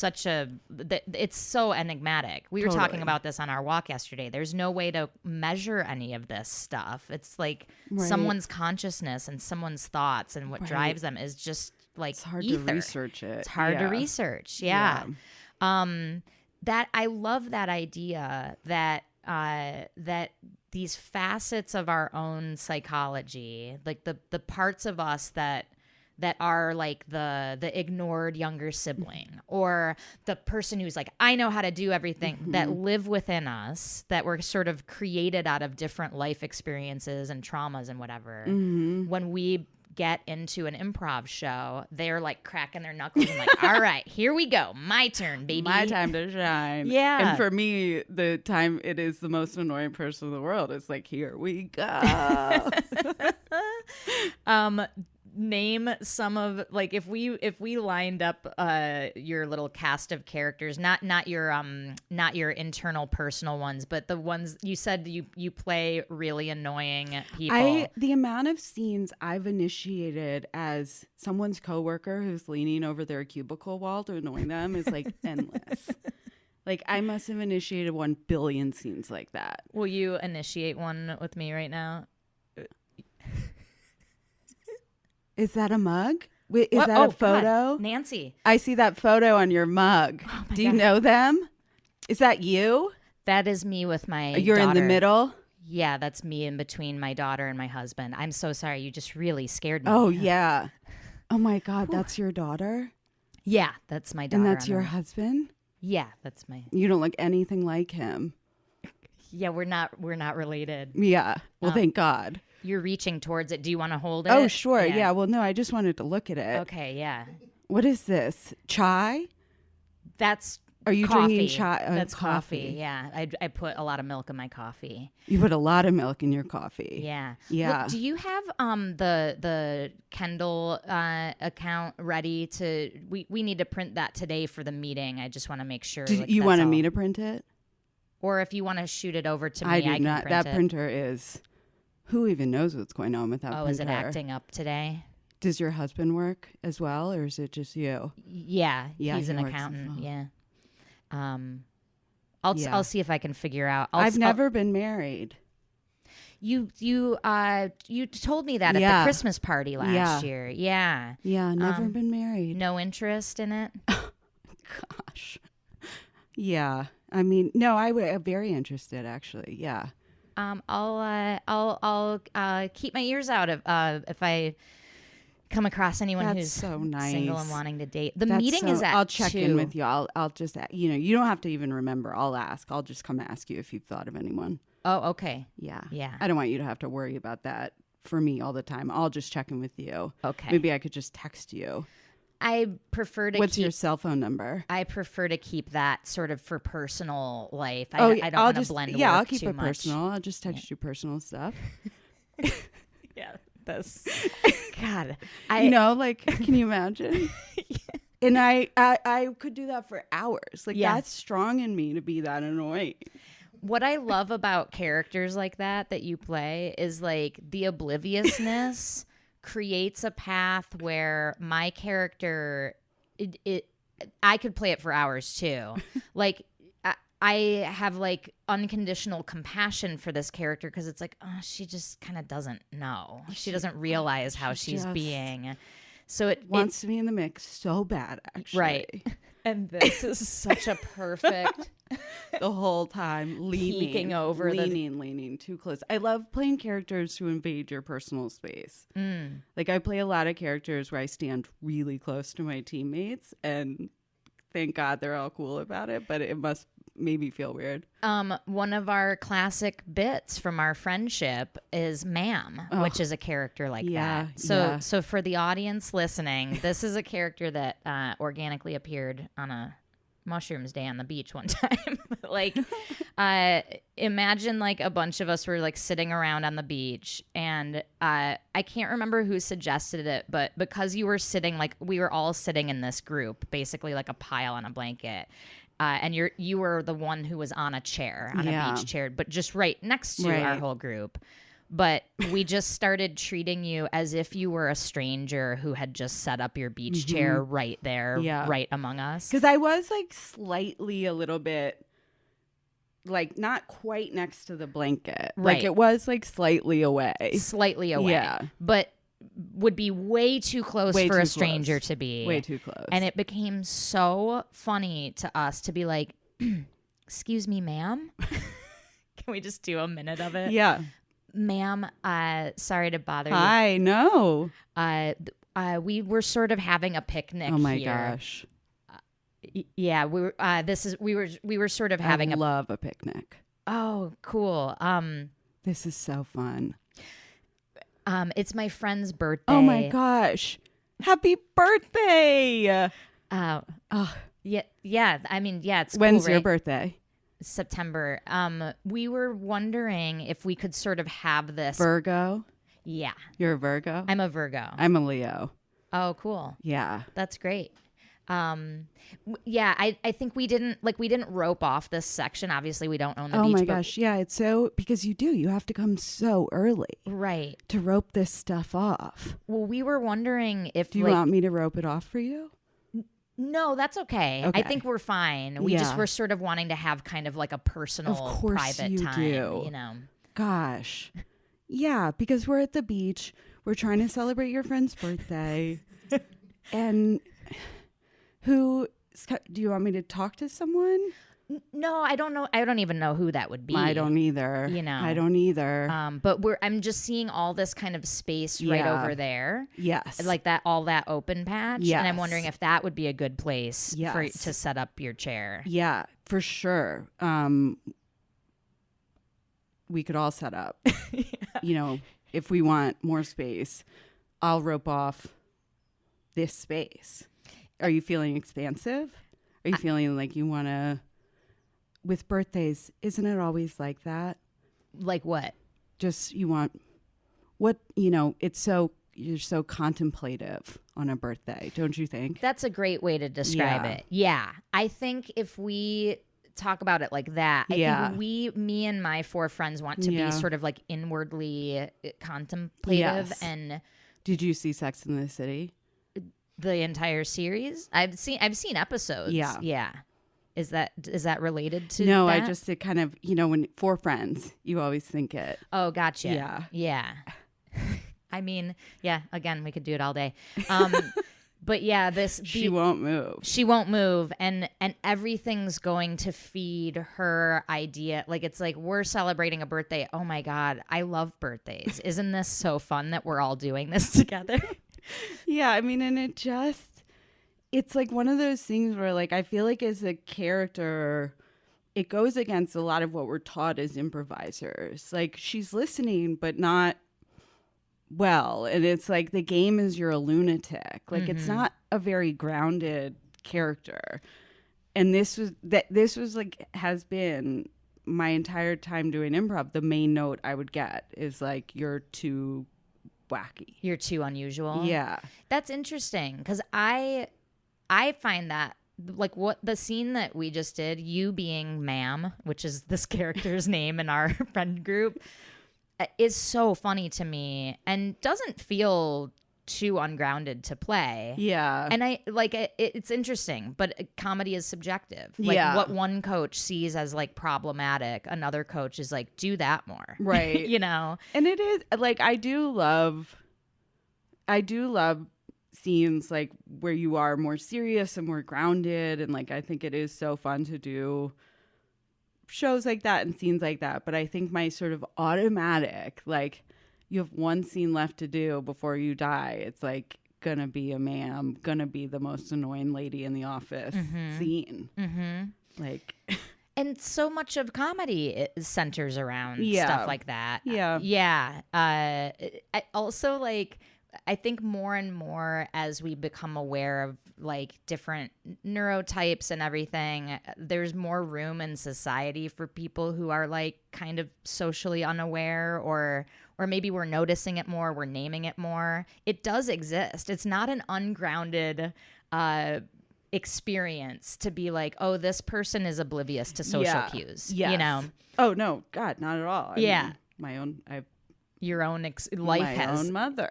[SPEAKER 1] it's so enigmatic. We were talking about this on our walk yesterday. There's no way to measure any of this stuff. It's like someone's consciousness and someone's thoughts and what drives them is just like
[SPEAKER 2] it's hard
[SPEAKER 1] ether.
[SPEAKER 2] to research it.
[SPEAKER 1] It's hard to research. Yeah. That I love that idea that that these facets of our own psychology, like the parts of us that are like the ignored younger sibling or the person who's like, I know how to do everything, that live within us, that were sort of created out of different life experiences and traumas and whatever. When we get into an improv show, they're like cracking their knuckles and like, all right, here we go. My turn, baby.
[SPEAKER 2] My time to shine.
[SPEAKER 1] Yeah.
[SPEAKER 2] And for me, the time it is the most annoying person in the world. It's like, here we go.
[SPEAKER 1] Name some of, like, if we lined up your little cast of characters, not your internal personal ones, but the ones you said you play really annoying people.
[SPEAKER 2] The amount of scenes I've initiated as someone's coworker who's leaning over their cubicle wall to annoy them is like endless. Like, I must have initiated 1 billion scenes like that.
[SPEAKER 1] Will you initiate one with me right now?
[SPEAKER 2] Is that a mug? Wait, is that a photo?
[SPEAKER 1] God. Nancy.
[SPEAKER 2] I see that photo on your mug. Do you know them? Is that you?
[SPEAKER 1] That is me with my
[SPEAKER 2] You're
[SPEAKER 1] daughter.
[SPEAKER 2] In the middle?
[SPEAKER 1] Yeah, that's me in between my daughter and my husband. I'm so sorry. You just really scared me.
[SPEAKER 2] Oh, yeah. Oh, my God. That's your daughter?
[SPEAKER 1] Yeah, that's my daughter.
[SPEAKER 2] And that's your husband?
[SPEAKER 1] Yeah, that's my...
[SPEAKER 2] You don't look anything like him.
[SPEAKER 1] Yeah, we're not related.
[SPEAKER 2] Yeah. Well, thank God.
[SPEAKER 1] You're reaching towards it. Do you want to hold it?
[SPEAKER 2] Oh, sure. Yeah. Well, no, I just wanted to look at it.
[SPEAKER 1] Okay, yeah.
[SPEAKER 2] What is this? Chai? Are you
[SPEAKER 1] coffee.
[SPEAKER 2] drinking chai?
[SPEAKER 1] That's coffee. Yeah. I put a lot of milk in my coffee.
[SPEAKER 2] You put a lot of milk in your coffee.
[SPEAKER 1] Yeah.
[SPEAKER 2] Yeah.
[SPEAKER 1] Look, do you have the Kindle account ready to... We need to print that today for the meeting. I just want to make sure.
[SPEAKER 2] You wanted me to print it?
[SPEAKER 1] Or if you want to shoot it over to me,
[SPEAKER 2] I do
[SPEAKER 1] can
[SPEAKER 2] not.
[SPEAKER 1] print
[SPEAKER 2] That
[SPEAKER 1] it.
[SPEAKER 2] Printer is... Who even knows what's going on with that printer?
[SPEAKER 1] Oh, is it acting up today?
[SPEAKER 2] Does your husband work as well, or is it just you?
[SPEAKER 1] Yeah, he's an accountant. Well. Yeah. I'll see if I can figure out.
[SPEAKER 2] I've never been married.
[SPEAKER 1] You told me that at the Christmas party last year. Yeah.
[SPEAKER 2] Yeah, never been married.
[SPEAKER 1] No interest in it?
[SPEAKER 2] Gosh. Yeah. I mean, no, I'm very interested actually. Yeah.
[SPEAKER 1] I'll keep my ears out if I come across anyone who's
[SPEAKER 2] so nice.
[SPEAKER 1] Single and wanting to date. The meeting is at 2.
[SPEAKER 2] I'll check in with you. I'll just, you don't have to even remember. I'll ask. I'll just come ask you if you've thought of anyone.
[SPEAKER 1] Oh, okay.
[SPEAKER 2] Yeah.
[SPEAKER 1] Yeah.
[SPEAKER 2] I don't want you to have to worry about that for me all the time. I'll just check in with you.
[SPEAKER 1] Okay.
[SPEAKER 2] Maybe I could just text you.
[SPEAKER 1] I prefer to
[SPEAKER 2] What's
[SPEAKER 1] keep
[SPEAKER 2] your cell phone number?
[SPEAKER 1] I prefer to keep that sort of for personal life. I don't
[SPEAKER 2] I'll
[SPEAKER 1] want to
[SPEAKER 2] just
[SPEAKER 1] blend
[SPEAKER 2] yeah,
[SPEAKER 1] work
[SPEAKER 2] I'll keep
[SPEAKER 1] too
[SPEAKER 2] it
[SPEAKER 1] much.
[SPEAKER 2] personal. I'll just text you personal stuff.
[SPEAKER 1] Yeah, that's God.
[SPEAKER 2] Like, can you imagine? And I could do that for hours. Like, that's strong in me to be that annoying.
[SPEAKER 1] What I love about characters like that you play is like the obliviousness creates a path where my character, I could play it for hours too. Like I have like unconditional compassion for this character because it's like, oh, she just kind of doesn't know. She doesn't realize how she's being. So it
[SPEAKER 2] wants to be in the mix so bad, actually.
[SPEAKER 1] Right. And this is such a perfect
[SPEAKER 2] the whole time leaning too close. I love playing characters who invade your personal space. Like, I play a lot of characters where I stand really close to my teammates, and thank God they're all cool about it, but it must make me feel weird.
[SPEAKER 1] One of our classic bits from our friendship is Ma'am, which is a character like that. So for the audience listening, this is a character that organically appeared on a mushrooms day on the beach one time. Like, imagine like a bunch of us were like sitting around on the beach, and I can't remember who suggested it, but because you were sitting, like we were all sitting in this group, basically like a pile on a blanket. And you were the one who was on a chair, on a beach chair, but just right next to our whole group. But we just started treating you as if you were a stranger who had just set up your beach chair right there, right among us.
[SPEAKER 2] Because I was like slightly a little bit, like not quite next to the blanket.
[SPEAKER 1] Right.
[SPEAKER 2] Like, it was like slightly away.
[SPEAKER 1] Yeah. But would be way too close for a stranger to be.
[SPEAKER 2] Way too close.
[SPEAKER 1] And it became so funny to us to be like, excuse me, ma'am. Can we just do a minute of it?
[SPEAKER 2] Yeah.
[SPEAKER 1] Ma'am, sorry to bother you.
[SPEAKER 2] I know.
[SPEAKER 1] We were sort of having a picnic.
[SPEAKER 2] Oh my
[SPEAKER 1] here.
[SPEAKER 2] Gosh.
[SPEAKER 1] Yeah, we were sort of having
[SPEAKER 2] I love a picnic.
[SPEAKER 1] Oh, cool.
[SPEAKER 2] This is so fun.
[SPEAKER 1] It's my friend's birthday.
[SPEAKER 2] Oh my gosh. Happy birthday.
[SPEAKER 1] Yeah. I mean, yeah, it's
[SPEAKER 2] When's
[SPEAKER 1] cool,
[SPEAKER 2] your
[SPEAKER 1] right?
[SPEAKER 2] birthday?
[SPEAKER 1] September. We were wondering if we could sort of have this.
[SPEAKER 2] Virgo?
[SPEAKER 1] Yeah.
[SPEAKER 2] You're a Virgo?
[SPEAKER 1] I'm a Virgo.
[SPEAKER 2] I'm a Leo.
[SPEAKER 1] Oh, cool.
[SPEAKER 2] Yeah.
[SPEAKER 1] That's great. I think we didn't rope off this section. Obviously, we don't own the beach.
[SPEAKER 2] Oh my gosh. Yeah. It's so, because you have to come so early.
[SPEAKER 1] Right.
[SPEAKER 2] To rope this stuff off.
[SPEAKER 1] Well, we were wondering if.
[SPEAKER 2] Do you want me to rope it off for you?
[SPEAKER 1] No, that's okay. I think we're fine. We just were sort of wanting to have kind of like a personal, private time.
[SPEAKER 2] Do.
[SPEAKER 1] You know.
[SPEAKER 2] Gosh. Yeah, because we're at the beach. We're trying to celebrate your friend's birthday. And do you want me to talk to someone?
[SPEAKER 1] No, I don't know. I don't even know who that would be.
[SPEAKER 2] I don't either.
[SPEAKER 1] You know.
[SPEAKER 2] I don't either.
[SPEAKER 1] But I'm just seeing all this kind of space right over there.
[SPEAKER 2] Yes.
[SPEAKER 1] Like that, all that open patch.
[SPEAKER 2] Yes.
[SPEAKER 1] And I'm wondering if that would be a good place
[SPEAKER 2] Yes.
[SPEAKER 1] to set up your chair.
[SPEAKER 2] Yeah, for sure. We could all set up. You know, if we want more space, I'll rope off this space. Are you feeling expansive? Are you feeling like you want to... With birthdays, isn't it always like that?
[SPEAKER 1] Like what?
[SPEAKER 2] Just you want... What, you know, you're so contemplative on a birthday, don't you think?
[SPEAKER 1] That's a great way to describe it. Yeah. I think if we talk about it like that, I think me and my 4 friends want to be sort of like inwardly contemplative.
[SPEAKER 2] Yes.
[SPEAKER 1] And
[SPEAKER 2] did you see Sex in the City?
[SPEAKER 1] The entire series? I've seen episodes. Yeah. Is that related to
[SPEAKER 2] No,
[SPEAKER 1] that?
[SPEAKER 2] I just, it kind of, you know, when 4 friends, you always think it.
[SPEAKER 1] Oh, gotcha. Yeah. I mean, yeah, again, we could do it all day. But yeah,
[SPEAKER 2] she won't move.
[SPEAKER 1] She won't move, and everything's going to feed her idea. Like, it's like, we're celebrating a birthday. Oh my God, I love birthdays. Isn't this so fun that we're all doing this together?
[SPEAKER 2] Yeah, I mean, and it's like one of those things where, like, I feel like as a character, it goes against a lot of what we're taught as improvisers. Like, she's listening, but not well, and it's like the game is you're a lunatic. Like it's not a very grounded character. And this was like has been my entire time doing improv. The main note I would get is like, you're too wacky.
[SPEAKER 1] You're too unusual.
[SPEAKER 2] Yeah.
[SPEAKER 1] That's interesting because I find that like what the scene that we just did, you being ma'am, which is this character's name in our friend group, is so funny to me and doesn't feel too ungrounded to play.
[SPEAKER 2] Yeah.
[SPEAKER 1] And I like it's interesting, but comedy is subjective. Like what one coach sees as like problematic, another coach is like, do that more.
[SPEAKER 2] Right.
[SPEAKER 1] You know?
[SPEAKER 2] And it is like, I do love scenes like where you are more serious and more grounded. And like, I think it is so fun to do shows like that and scenes like that. But I think my sort of automatic, like, you have one scene left to do before you die. It's like gonna be a ma'am, gonna be the most annoying lady in the office scene. Like,
[SPEAKER 1] and so much of comedy centers around stuff like that.
[SPEAKER 2] Yeah.
[SPEAKER 1] I also like, I think more and more as we become aware of like different neurotypes and everything, there's more room in society for people who are like kind of socially unaware, or maybe we're noticing it more, we're naming it more. It does exist. It's not an ungrounded experience to be like, oh, this person is oblivious to social cues.
[SPEAKER 2] Yes.
[SPEAKER 1] You know?
[SPEAKER 2] Oh no, God, not at all. I mean, my own mother.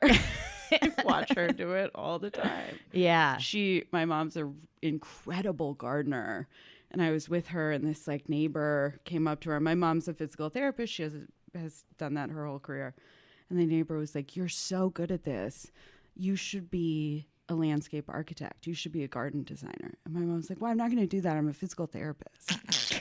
[SPEAKER 2] I watch her do it all the time.
[SPEAKER 1] Yeah.
[SPEAKER 2] My mom's an incredible gardener, and I was with her, and this like neighbor came up to her. My mom's a physical therapist. She has done that her whole career. And the neighbor was like, you're so good at this. You should be a landscape architect. You should be a garden designer. And my mom's like, well, I'm not going to do that. I'm a physical therapist.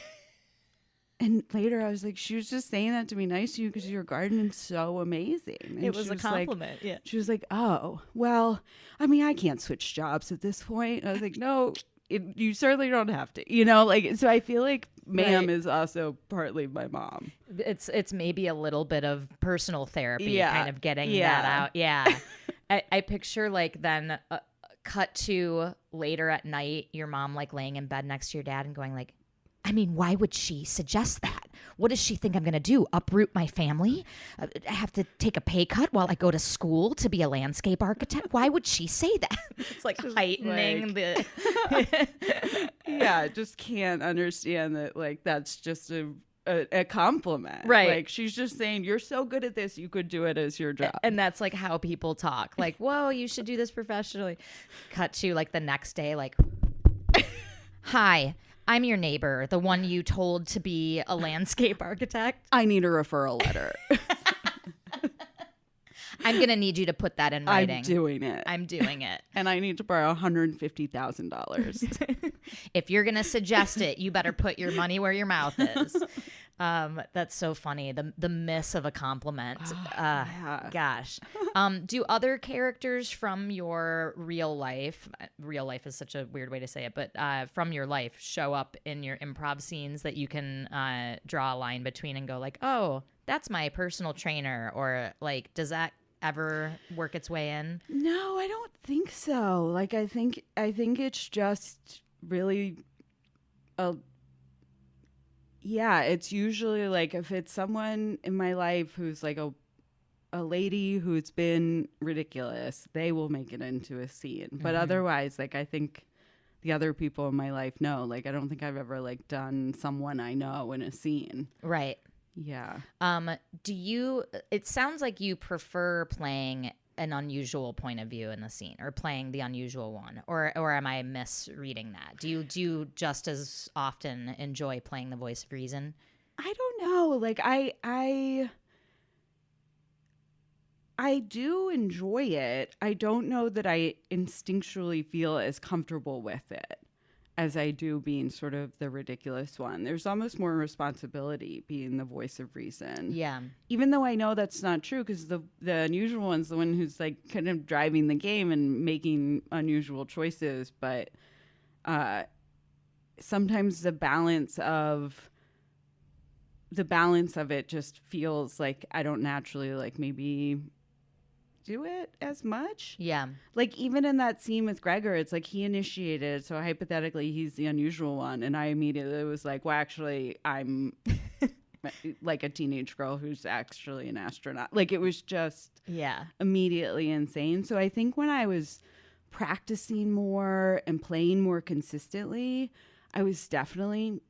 [SPEAKER 2] And later I was like, she was just saying that to be nice to you because your garden is so amazing. And
[SPEAKER 1] it was a compliment.
[SPEAKER 2] Like, she was like, oh, well, I mean, I can't switch jobs at this point. And I was like, no, you certainly don't have to, you know, like, so I feel like ma'am is also partly my mom.
[SPEAKER 1] It's maybe a little bit of personal therapy, kind of getting that out. Yeah. I picture like then cut to later at night, your mom like laying in bed next to your dad and going like, I mean, why would she suggest that? What does she think I'm going to do? Uproot my family? I have to take a pay cut while I go to school to be a landscape architect? Why would she say that? It's like heightening the...
[SPEAKER 2] Yeah, just can't understand that, like, that's just a compliment.
[SPEAKER 1] Right.
[SPEAKER 2] Like, she's just saying, you're so good at this, you could do it as your job.
[SPEAKER 1] And that's, like, how people talk. Like, whoa, you should do this professionally. Cut to, like, the next day, like, hi, I'm your neighbor, the one you told to be a landscape architect.
[SPEAKER 2] I need a referral letter.
[SPEAKER 1] I'm going to need you to put that in writing.
[SPEAKER 2] I'm doing it.
[SPEAKER 1] And
[SPEAKER 2] I need to borrow $150,000.
[SPEAKER 1] If you're going to suggest it, you better put your money where your mouth is. That's so funny. The miss of a compliment. Gosh. Do other characters from your real life is such a weird way to say it, but from your life show up in your improv scenes that you can draw a line between and go like, oh, that's my personal trainer? Or like, does that ever work its way in?
[SPEAKER 2] No, I don't think so. Like, I think it's just really it's usually like if it's someone in my life who's like a lady who's been ridiculous, they will make it into a scene. But otherwise, like, I think the other people in my life know. Like, I don't think I've ever like done someone I know in a scene.
[SPEAKER 1] Right.
[SPEAKER 2] Yeah.
[SPEAKER 1] It sounds like you prefer playing an unusual point of view in the scene, or playing the unusual one, or am I misreading that? Do you just as often enjoy playing the voice of reason?
[SPEAKER 2] I don't know. Like, I do enjoy it. I don't know that I instinctually feel as comfortable with it as I do being sort of the ridiculous one. There's almost more responsibility being the voice of reason.
[SPEAKER 1] Yeah.
[SPEAKER 2] Even though I know that's not true, because the unusual one's the one who's like kind of driving the game and making unusual choices. But sometimes the balance of it just feels like I don't naturally like maybe do it as much.
[SPEAKER 1] Yeah.
[SPEAKER 2] Like even in that scene with Gregor, it's like he initiated, so hypothetically he's the unusual one, and I immediately was like, well, actually I'm like a teenage girl who's actually an astronaut. Like it was just immediately insane. So I think when I was practicing more and playing more consistently, I was definitely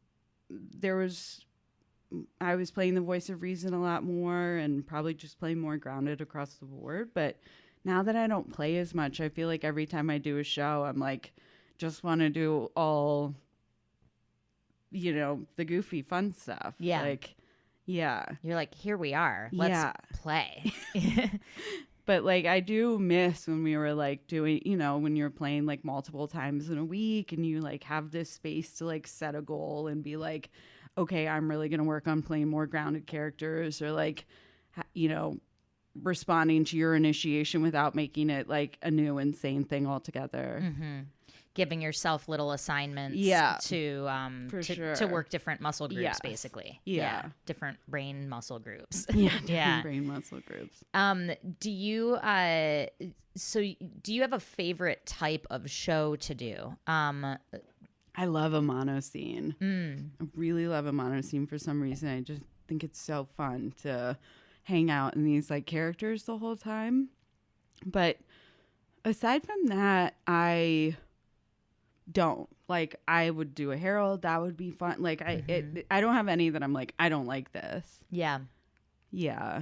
[SPEAKER 2] I was playing the voice of reason a lot more and probably just playing more grounded across the board. But now that I don't play as much, I feel like every time I do a show, I'm like, just want to do all, the goofy fun stuff.
[SPEAKER 1] Yeah.
[SPEAKER 2] Like, yeah.
[SPEAKER 1] You're like, here we are. Let's play.
[SPEAKER 2] But like, I do miss when we were like doing, when you're playing like multiple times in a week and you like have this space to like set a goal and be like, okay, I'm really going to work on playing more grounded characters, or like, responding to your initiation without making it like a new insane thing altogether.
[SPEAKER 1] Mm-hmm. Giving yourself little assignments to work different muscle groups, basically.
[SPEAKER 2] Yeah.
[SPEAKER 1] Different brain muscle groups.
[SPEAKER 2] Different brain muscle groups.
[SPEAKER 1] Do you have a favorite type of show to do?
[SPEAKER 2] I love a mono scene. I really love a mono scene for some reason. I just think it's so fun to hang out in these like characters the whole time. But aside from that, I don't. Like, I would do a Herald. That would be fun. Like, I don't have any that I'm like, I don't like this.
[SPEAKER 1] Yeah.
[SPEAKER 2] Yeah.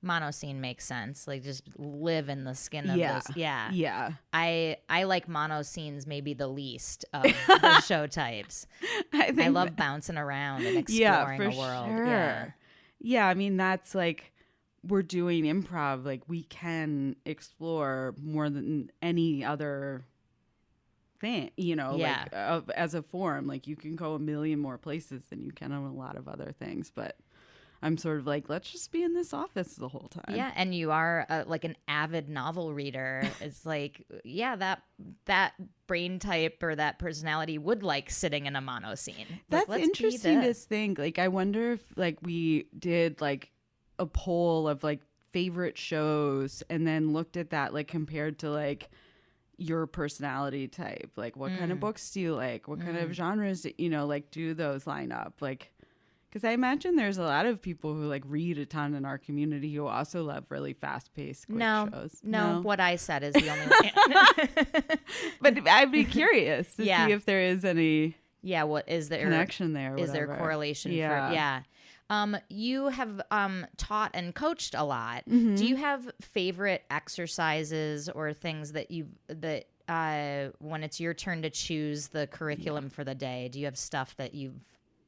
[SPEAKER 1] Mono scene makes sense. Like, just live in the skin of this. Yeah.
[SPEAKER 2] Yeah.
[SPEAKER 1] I like mono scenes maybe the least of the show types. I love bouncing around and exploring a world.
[SPEAKER 2] Sure. Yeah, I mean, that's like, we're doing improv. Like, we can explore more than any other thing, like as a form. Like, you can go a million more places than you can on a lot of other things. But I'm sort of like, let's just be in this office the whole time.
[SPEAKER 1] Yeah, and you are like an avid novel reader. It's like, that brain type or that personality would like sitting in a mono scene.
[SPEAKER 2] That's
[SPEAKER 1] like,
[SPEAKER 2] interesting to think. Like, I wonder if like we did like a poll of like favorite shows and then looked at that like compared to like your personality type. Like, what kind of books do you like? What kind of genres, like, do those line up? Like, because I imagine there's a lot of people who like read a ton in our community who also love really fast-paced quick shows.
[SPEAKER 1] No, what I said is the only one.
[SPEAKER 2] But I'd be curious to see if there is any
[SPEAKER 1] what is there
[SPEAKER 2] connection there.
[SPEAKER 1] Is there correlation? You have taught and coached a lot.
[SPEAKER 2] Mm-hmm.
[SPEAKER 1] Do you have favorite exercises or things that when it's your turn to choose the curriculum for the day, do you have stuff that you've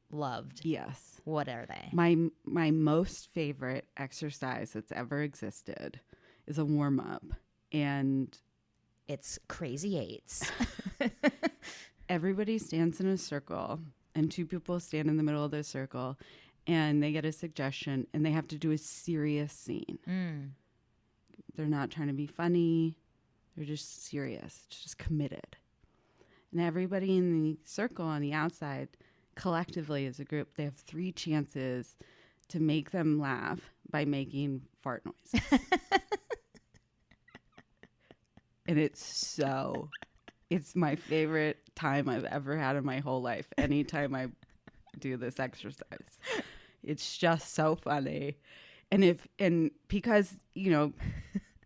[SPEAKER 1] loved?
[SPEAKER 2] Yes.
[SPEAKER 1] What are they?
[SPEAKER 2] My most favorite exercise that's ever existed is a warm-up, and
[SPEAKER 1] it's Crazy Eights.
[SPEAKER 2] Everybody stands in a circle, and two people stand in the middle of the circle, and they get a suggestion, and they have to do a serious scene. They're not trying to be funny. They're just serious, just committed. And everybody in the circle on the outside, collectively as a group, they have 3 chances to make them laugh by making fart noises. And it's my favorite time I've ever had in my whole life. Anytime I do this exercise, it's just so funny. And because,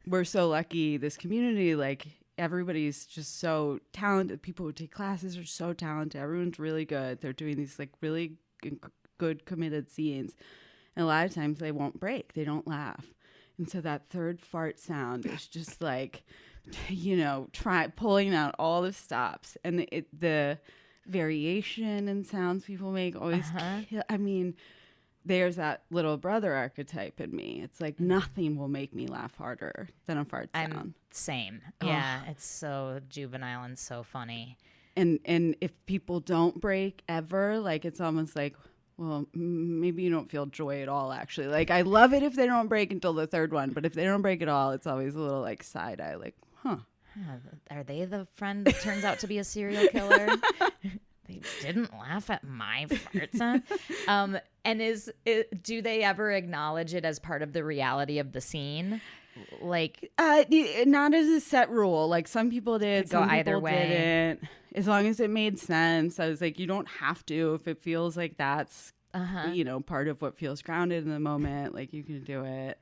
[SPEAKER 2] we're so lucky, this community, like, everybody's just so talented. People who take classes are so talented. Everyone's really good. They're doing these like really good committed scenes. And a lot of times they won't break. They don't laugh. And so that third fart sound is just like, pulling out all the stops. And the variation in sounds people make always, there's that little brother archetype in me. It's like nothing will make me laugh harder than a fart sound.
[SPEAKER 1] Same. Yeah, it's so juvenile and so funny.
[SPEAKER 2] And if people don't break ever, like, it's almost like, well, maybe you don't feel joy at all, actually. Like, I love it if they don't break until the third one, but if they don't break at all, it's always a little like side eye, like, huh.
[SPEAKER 1] Are they the friend that turns out to be a serial killer? They didn't laugh at my fart sound. And do they ever acknowledge it as part of the reality of the scene? Like,
[SPEAKER 2] Not as a set rule. Like some people did,
[SPEAKER 1] could go
[SPEAKER 2] some
[SPEAKER 1] either
[SPEAKER 2] people
[SPEAKER 1] way.
[SPEAKER 2] didn't. As long as it made sense. I was like, you don't have to. If it feels like that's, part of what feels grounded in the moment, like you can do it.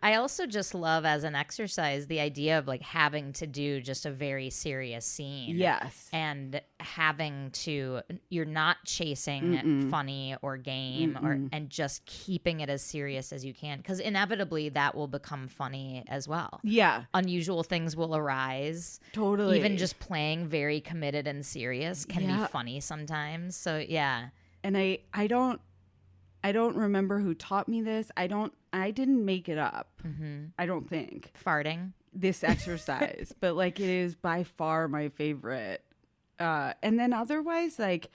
[SPEAKER 1] I also just love as an exercise the idea of like having to do just a very serious scene.
[SPEAKER 2] Yes.
[SPEAKER 1] And having to, you're not chasing funny or game and just keeping it as serious as you can. Because inevitably that will become funny as well.
[SPEAKER 2] Yeah.
[SPEAKER 1] Unusual things will arise.
[SPEAKER 2] Totally.
[SPEAKER 1] Even just playing very committed and serious can be funny sometimes. So yeah.
[SPEAKER 2] And I don't remember who taught me this. I didn't make it up. I don't think.
[SPEAKER 1] Farting.
[SPEAKER 2] This exercise, but like it is by far my favorite. And then otherwise, like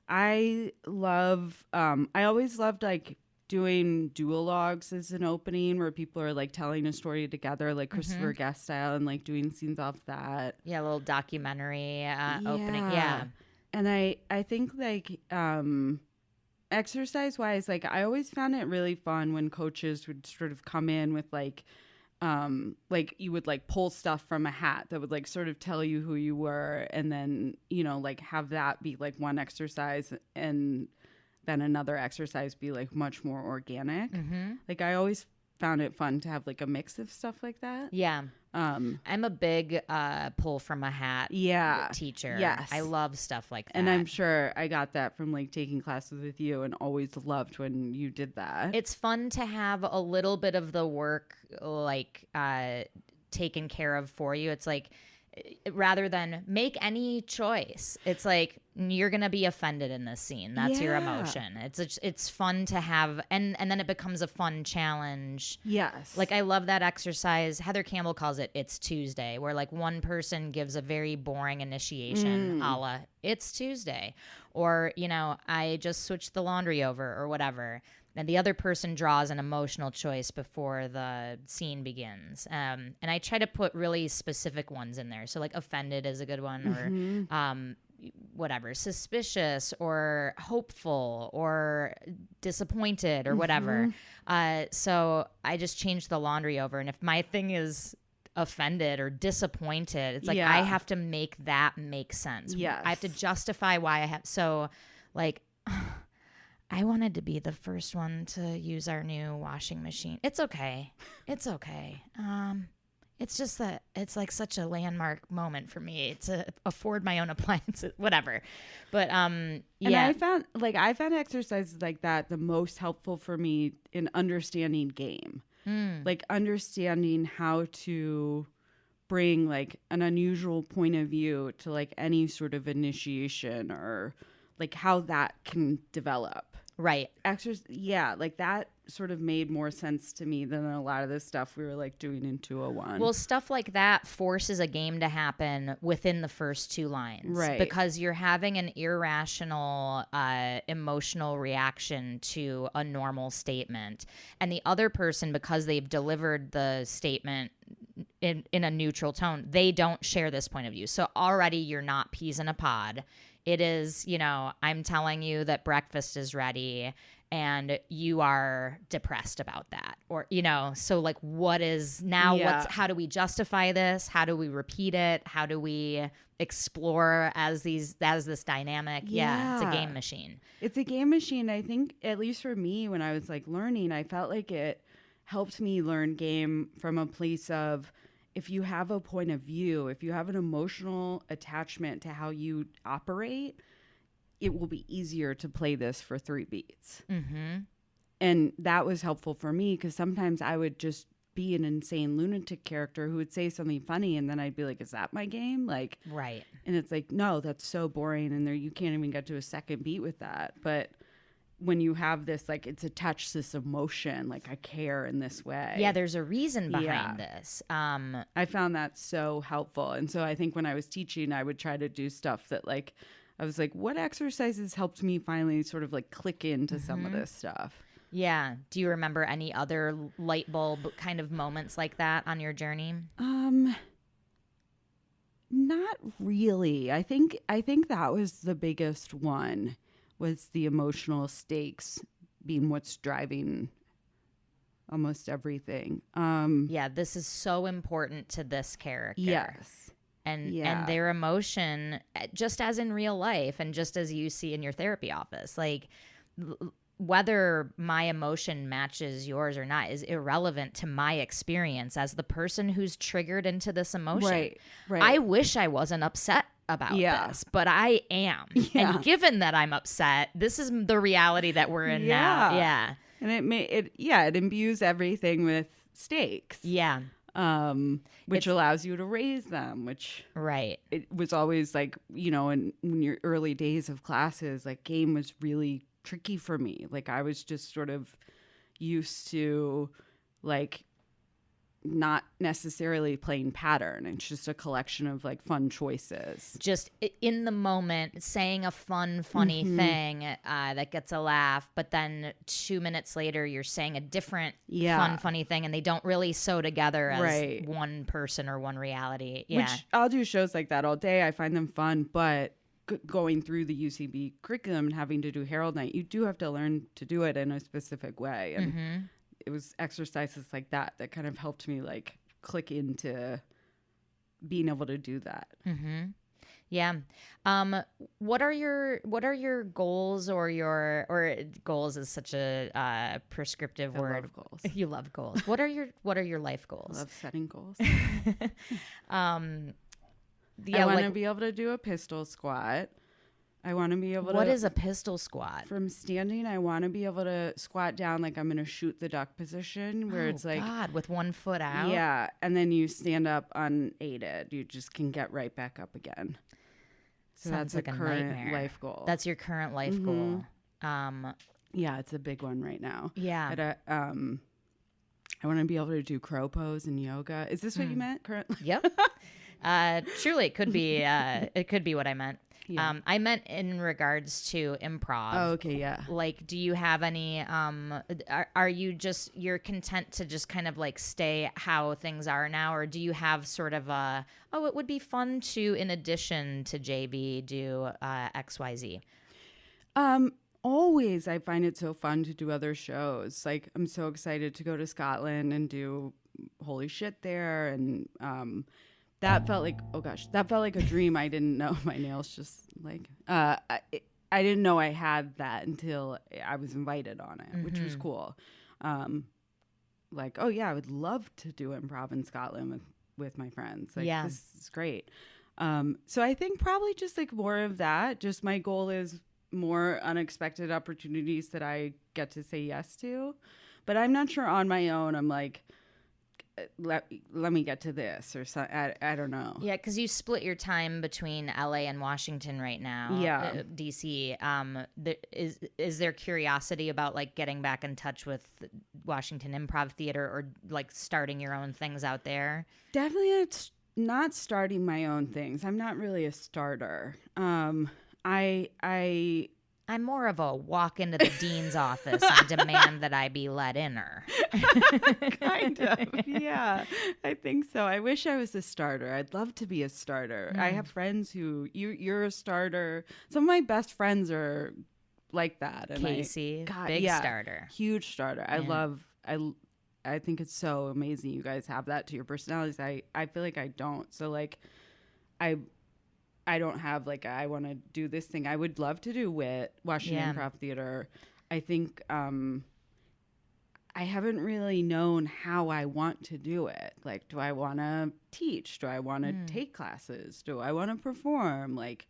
[SPEAKER 2] I always loved like doing duologues as an opening where people are like telling a story together, like Christopher Guest style, and like doing scenes off that.
[SPEAKER 1] Yeah, a little documentary opening. Yeah.
[SPEAKER 2] And I think like, exercise wise, like I always found it really fun when coaches would sort of come in with like you would like pull stuff from a hat that would like sort of tell you who you were, and then like have that be like one exercise and then another exercise be like much more organic. Like I always found it fun to have like a mix of stuff like that.
[SPEAKER 1] Yeah. I'm a big pull from a hat teacher.
[SPEAKER 2] Yes.
[SPEAKER 1] I love stuff like that.
[SPEAKER 2] And I'm sure I got that from like taking classes with you, and always loved when you did that.
[SPEAKER 1] It's fun to have a little bit of the work like taken care of for you. It's like rather than make any choice, it's like you're gonna be offended in this scene. That's your emotion. It's fun to have, and then it becomes a fun challenge.
[SPEAKER 2] Yes.
[SPEAKER 1] Like I love that exercise. Heather Campbell calls it "It's Tuesday," where like one person gives a very boring initiation, a la "It's Tuesday," or I just switched the laundry over or whatever. And the other person draws an emotional choice before the scene begins. And I try to put really specific ones in there. So like offended is a good one, or whatever, suspicious or hopeful or disappointed or whatever. So I just changed the laundry over. And if my thing is offended or disappointed, it's like I have to make that make sense.
[SPEAKER 2] Yes.
[SPEAKER 1] I have to justify why I have. So like... I wanted to be the first one to use our new washing machine. It's okay. It's okay. It's just that it's like such a landmark moment for me to afford my own appliances, whatever. But yeah.
[SPEAKER 2] And I found exercises like that the most helpful for me in understanding game. Like understanding how to bring like an unusual point of view to like any sort of initiation, or like how that can develop.
[SPEAKER 1] Right.
[SPEAKER 2] Like that sort of made more sense to me than a lot of the stuff we were like doing in 201.
[SPEAKER 1] Well, stuff like that forces a game to happen within the first two lines.
[SPEAKER 2] Right.
[SPEAKER 1] Because you're having an irrational emotional reaction to a normal statement. And the other person, because they've delivered the statement in a neutral tone, they don't share this point of view. So already you're not peas in a pod. It is, I'm telling you that breakfast is ready and you are depressed about that. Or, so like what is now, how do we justify this? How do we repeat it? How do we explore as this dynamic? Yeah, it's a game machine.
[SPEAKER 2] It's a game machine. I think, at least for me, when I was like learning, I felt like it helped me learn game from a place of, if you have a point of view, if you have an emotional attachment to how you operate, it will be easier to play this for 3 beats. And that was helpful for me, because sometimes I would just be an insane lunatic character who would say something funny, and then I'd be like, is that my game? Like,
[SPEAKER 1] right.
[SPEAKER 2] And it's like, no, that's so boring, and you can't even get to a second beat with that. But when you have this, like, it's attached to this emotion, like I care in this way.
[SPEAKER 1] Yeah, there's a reason behind this.
[SPEAKER 2] I found that so helpful. And so I think when I was teaching, I would try to do stuff that, like, I was like, what exercises helped me finally sort of like click into some of this stuff?
[SPEAKER 1] Yeah. Do you remember any other light bulb kind of moments like that on your journey?
[SPEAKER 2] Not really. I think that was the biggest one, was the emotional stakes being what's driving almost everything.
[SPEAKER 1] Yeah, this is so important to this character.
[SPEAKER 2] Yes.
[SPEAKER 1] And their emotion, just as in real life and just as you see in your therapy office, like whether my emotion matches yours or not is irrelevant to my experience as the person who's triggered into this emotion.
[SPEAKER 2] Right.
[SPEAKER 1] I wish I wasn't upset about this, but I am.
[SPEAKER 2] Yeah.
[SPEAKER 1] And given that I'm upset, this is the reality that we're in now. Yeah.
[SPEAKER 2] And it imbues everything with stakes.
[SPEAKER 1] Yeah.
[SPEAKER 2] Which allows you to raise them, which it was always like, in your early days of classes, like game was really tricky for me. Like I was just sort of used to like not necessarily playing pattern. It's just a collection of like fun choices.
[SPEAKER 1] Just in the moment saying a funny thing that gets a laugh, but then 2 minutes later you're saying a different funny thing and they don't really sew together as one person or one reality. Yeah.
[SPEAKER 2] Which I'll do shows like that all day. I find them fun, but going through the UCB curriculum and having to do Herald Night, you do have to learn to do it in a specific way. And it was exercises like that kind of helped me like click into being able to do that.
[SPEAKER 1] Yeah. What are your goals or goals is such a prescriptive word.
[SPEAKER 2] I love goals.
[SPEAKER 1] You love goals. What are your life goals?
[SPEAKER 2] I love setting goals.
[SPEAKER 1] Yeah,
[SPEAKER 2] I want to be able to do a pistol squat. I want to be able to...
[SPEAKER 1] What is a pistol squat?
[SPEAKER 2] From standing, I want to be able to squat down like I'm going to shoot the duck position where it's like...
[SPEAKER 1] God, with one foot out?
[SPEAKER 2] Yeah, and then you stand up unaided. You just can get right back up again. So
[SPEAKER 1] Sounds
[SPEAKER 2] that's
[SPEAKER 1] like
[SPEAKER 2] a current
[SPEAKER 1] nightmare.
[SPEAKER 2] life goal.
[SPEAKER 1] That's your current life goal.
[SPEAKER 2] Yeah, it's a big one right now.
[SPEAKER 1] Yeah.
[SPEAKER 2] I want to be able to do crow pose in yoga. Is this what you meant currently?
[SPEAKER 1] Yep. Truly, it could be. It could be what I meant.
[SPEAKER 2] Yeah.
[SPEAKER 1] I meant in regards to improv.
[SPEAKER 2] Oh, okay, yeah.
[SPEAKER 1] Like, do you have any? Are you you're content to just kind of like stay how things are now, or do you have sort of it would be fun to, in addition to JV, do XYZ?
[SPEAKER 2] Always, I find it so fun to do other shows. Like, I'm so excited to go to Scotland and do Holy Shit there, and that felt like, oh gosh, that felt like a dream. I didn't know. My nails just like, I didn't know I had that until I was invited on it, which was cool. Like, oh yeah, I would love to do improv in Scotland with my friends. Like, this is great. So I think probably just like more of that. Just my goal is more unexpected opportunities that I get to say yes to. But I'm not sure on my own. I'm like, let me get to this or so. I don't know.
[SPEAKER 1] Yeah, because you split your time between LA and Washington right now.
[SPEAKER 2] Yeah.
[SPEAKER 1] DC. Is there curiosity about like getting back in touch with Washington Improv Theater or like starting your own things out there?
[SPEAKER 2] Definitely it's not starting my own things. I'm not really a starter.
[SPEAKER 1] I'm more of a walk into the dean's office and demand that I be let in-er.
[SPEAKER 2] Kind of, yeah. I think so. I wish I was a starter. I'd love to be a starter. I have friends who, you're a starter. Some of my best friends are like that. And
[SPEAKER 1] Casey, big starter.
[SPEAKER 2] Huge starter. I think it's so amazing you guys have that to your personalities. I feel like I don't. So like, I don't have like I want to do this thing. I would love to do WIT, Washington Improv Theater. I think I haven't really known how I want to do it. Like, do I want to teach? Do I want to take classes? Do I want to perform? Like,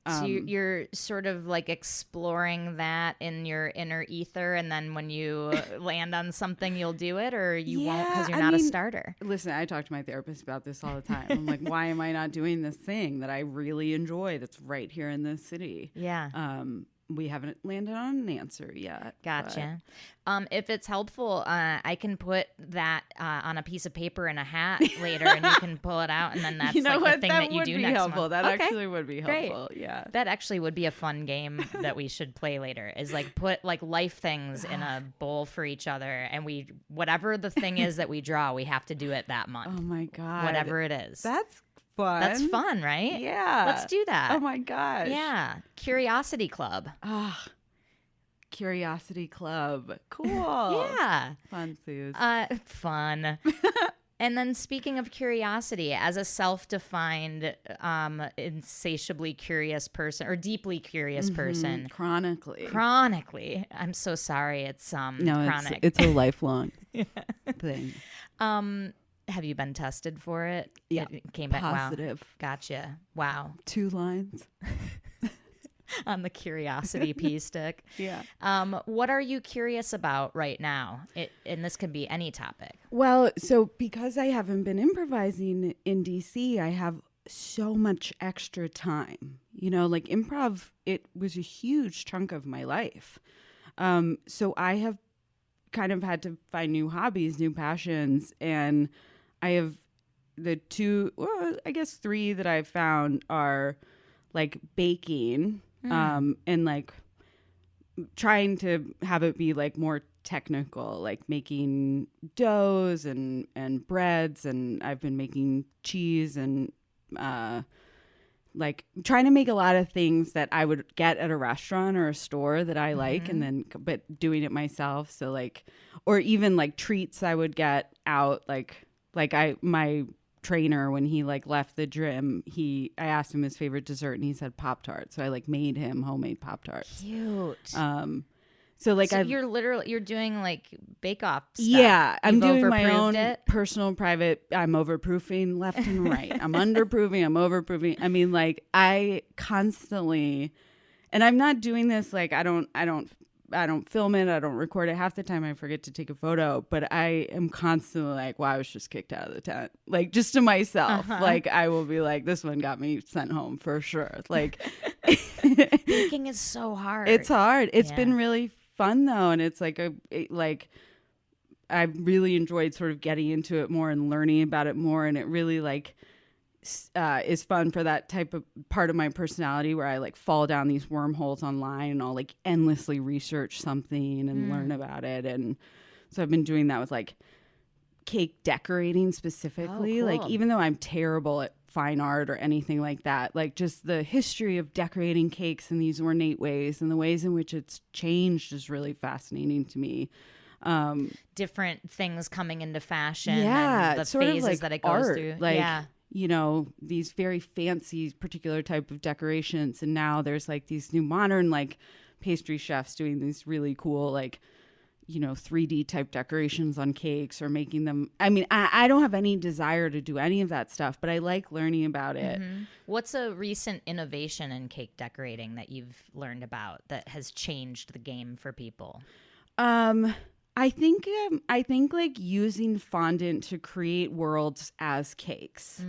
[SPEAKER 1] so you're sort of like exploring that in your inner ether, and then when you land on something, you'll do it, or you won't because you're not a starter.
[SPEAKER 2] Listen, I talk to my therapist about this all the time. I'm like, why am I not doing this thing that I really enjoy that's right here in this city?
[SPEAKER 1] Yeah.
[SPEAKER 2] We haven't landed on an answer yet.
[SPEAKER 1] Gotcha. If it's helpful, I can put that on a piece of paper in a hat later, and you can pull it out, and then that's the thing that you do next month.
[SPEAKER 2] That actually would be helpful.
[SPEAKER 1] Great.
[SPEAKER 2] Yeah.
[SPEAKER 1] That actually would be a fun game that we should play later. Is like put like life things in a bowl for each other, and whatever the thing is that we draw, we have to do it that month.
[SPEAKER 2] Oh my God.
[SPEAKER 1] Whatever it is.
[SPEAKER 2] That's fun.
[SPEAKER 1] That's fun, right?
[SPEAKER 2] Yeah.
[SPEAKER 1] Let's do that.
[SPEAKER 2] Oh my gosh.
[SPEAKER 1] Yeah. Curiosity Club.
[SPEAKER 2] Curiosity Club. Cool.
[SPEAKER 1] Yeah.
[SPEAKER 2] Fun, Suze.
[SPEAKER 1] Fun. And then speaking of curiosity, as a self-defined, insatiably curious person or deeply curious person.
[SPEAKER 2] Chronically.
[SPEAKER 1] I'm so sorry. It's
[SPEAKER 2] No,
[SPEAKER 1] chronic.
[SPEAKER 2] it's a lifelong thing.
[SPEAKER 1] Have you been tested for it?
[SPEAKER 2] Yeah.
[SPEAKER 1] It came back.
[SPEAKER 2] Positive.
[SPEAKER 1] Wow. Gotcha. Wow.
[SPEAKER 2] 2 lines.
[SPEAKER 1] On the curiosity pea stick.
[SPEAKER 2] Yeah.
[SPEAKER 1] What are you curious about right now? And this can be any topic.
[SPEAKER 2] Well, so because I haven't been improvising in DC, I have so much extra time. You know, like improv, it was a huge chunk of my life. So I have kind of had to find new hobbies, new passions, and I have the 3 that I've found are like baking. And like trying to have it be like more technical, like making doughs and breads, and I've been making cheese and like trying to make a lot of things that I would get at a restaurant or a store that I like, and then but doing it myself. So like, or even like treats I would get out, like my trainer, when he like left the gym, I asked him his favorite dessert and he said Pop-Tarts, so I like made him homemade Pop-Tarts.
[SPEAKER 1] Cute.
[SPEAKER 2] So
[SPEAKER 1] you're doing like bake-off stuff.
[SPEAKER 2] Yeah, I'm
[SPEAKER 1] You've
[SPEAKER 2] doing my own
[SPEAKER 1] overproofed it?
[SPEAKER 2] personal private. I'm overproofing left and right. I'm underproofing. I'm overproofing. I mean, like I constantly, and I'm not doing this like I don't film it. I don't record it. Half the time I forget to take a photo, but I am constantly like, wow, I was just kicked out of the tent. Like just to myself. Like I will be like, this one got me sent home for sure. Like
[SPEAKER 1] baking is so hard.
[SPEAKER 2] It's hard. It's been really fun though. And it's like I really enjoyed sort of getting into it more and learning about it more. And it really like is fun for that type of part of my personality where I like fall down these wormholes online and I'll like endlessly research something and learn about it. And so I've been doing that with like cake decorating specifically.
[SPEAKER 1] Oh, cool.
[SPEAKER 2] Like even though I'm terrible at fine art or anything like that, like just the history of decorating cakes in these ornate ways and the ways in which it's changed is really fascinating to me.
[SPEAKER 1] Different things coming into fashion.
[SPEAKER 2] Yeah,
[SPEAKER 1] and the
[SPEAKER 2] sort
[SPEAKER 1] phases
[SPEAKER 2] of like
[SPEAKER 1] that it goes
[SPEAKER 2] art,
[SPEAKER 1] through.
[SPEAKER 2] like,
[SPEAKER 1] yeah.
[SPEAKER 2] You know, these very fancy particular type of decorations. And now there's like these new modern like pastry chefs doing these really cool like, you know, 3D type decorations on cakes or making them. I mean, I don't have any desire to do any of that stuff, but I like learning about it.
[SPEAKER 1] What's a recent innovation in cake decorating that you've learned about that has changed the game for people?
[SPEAKER 2] I think like using fondant to create worlds as cakes,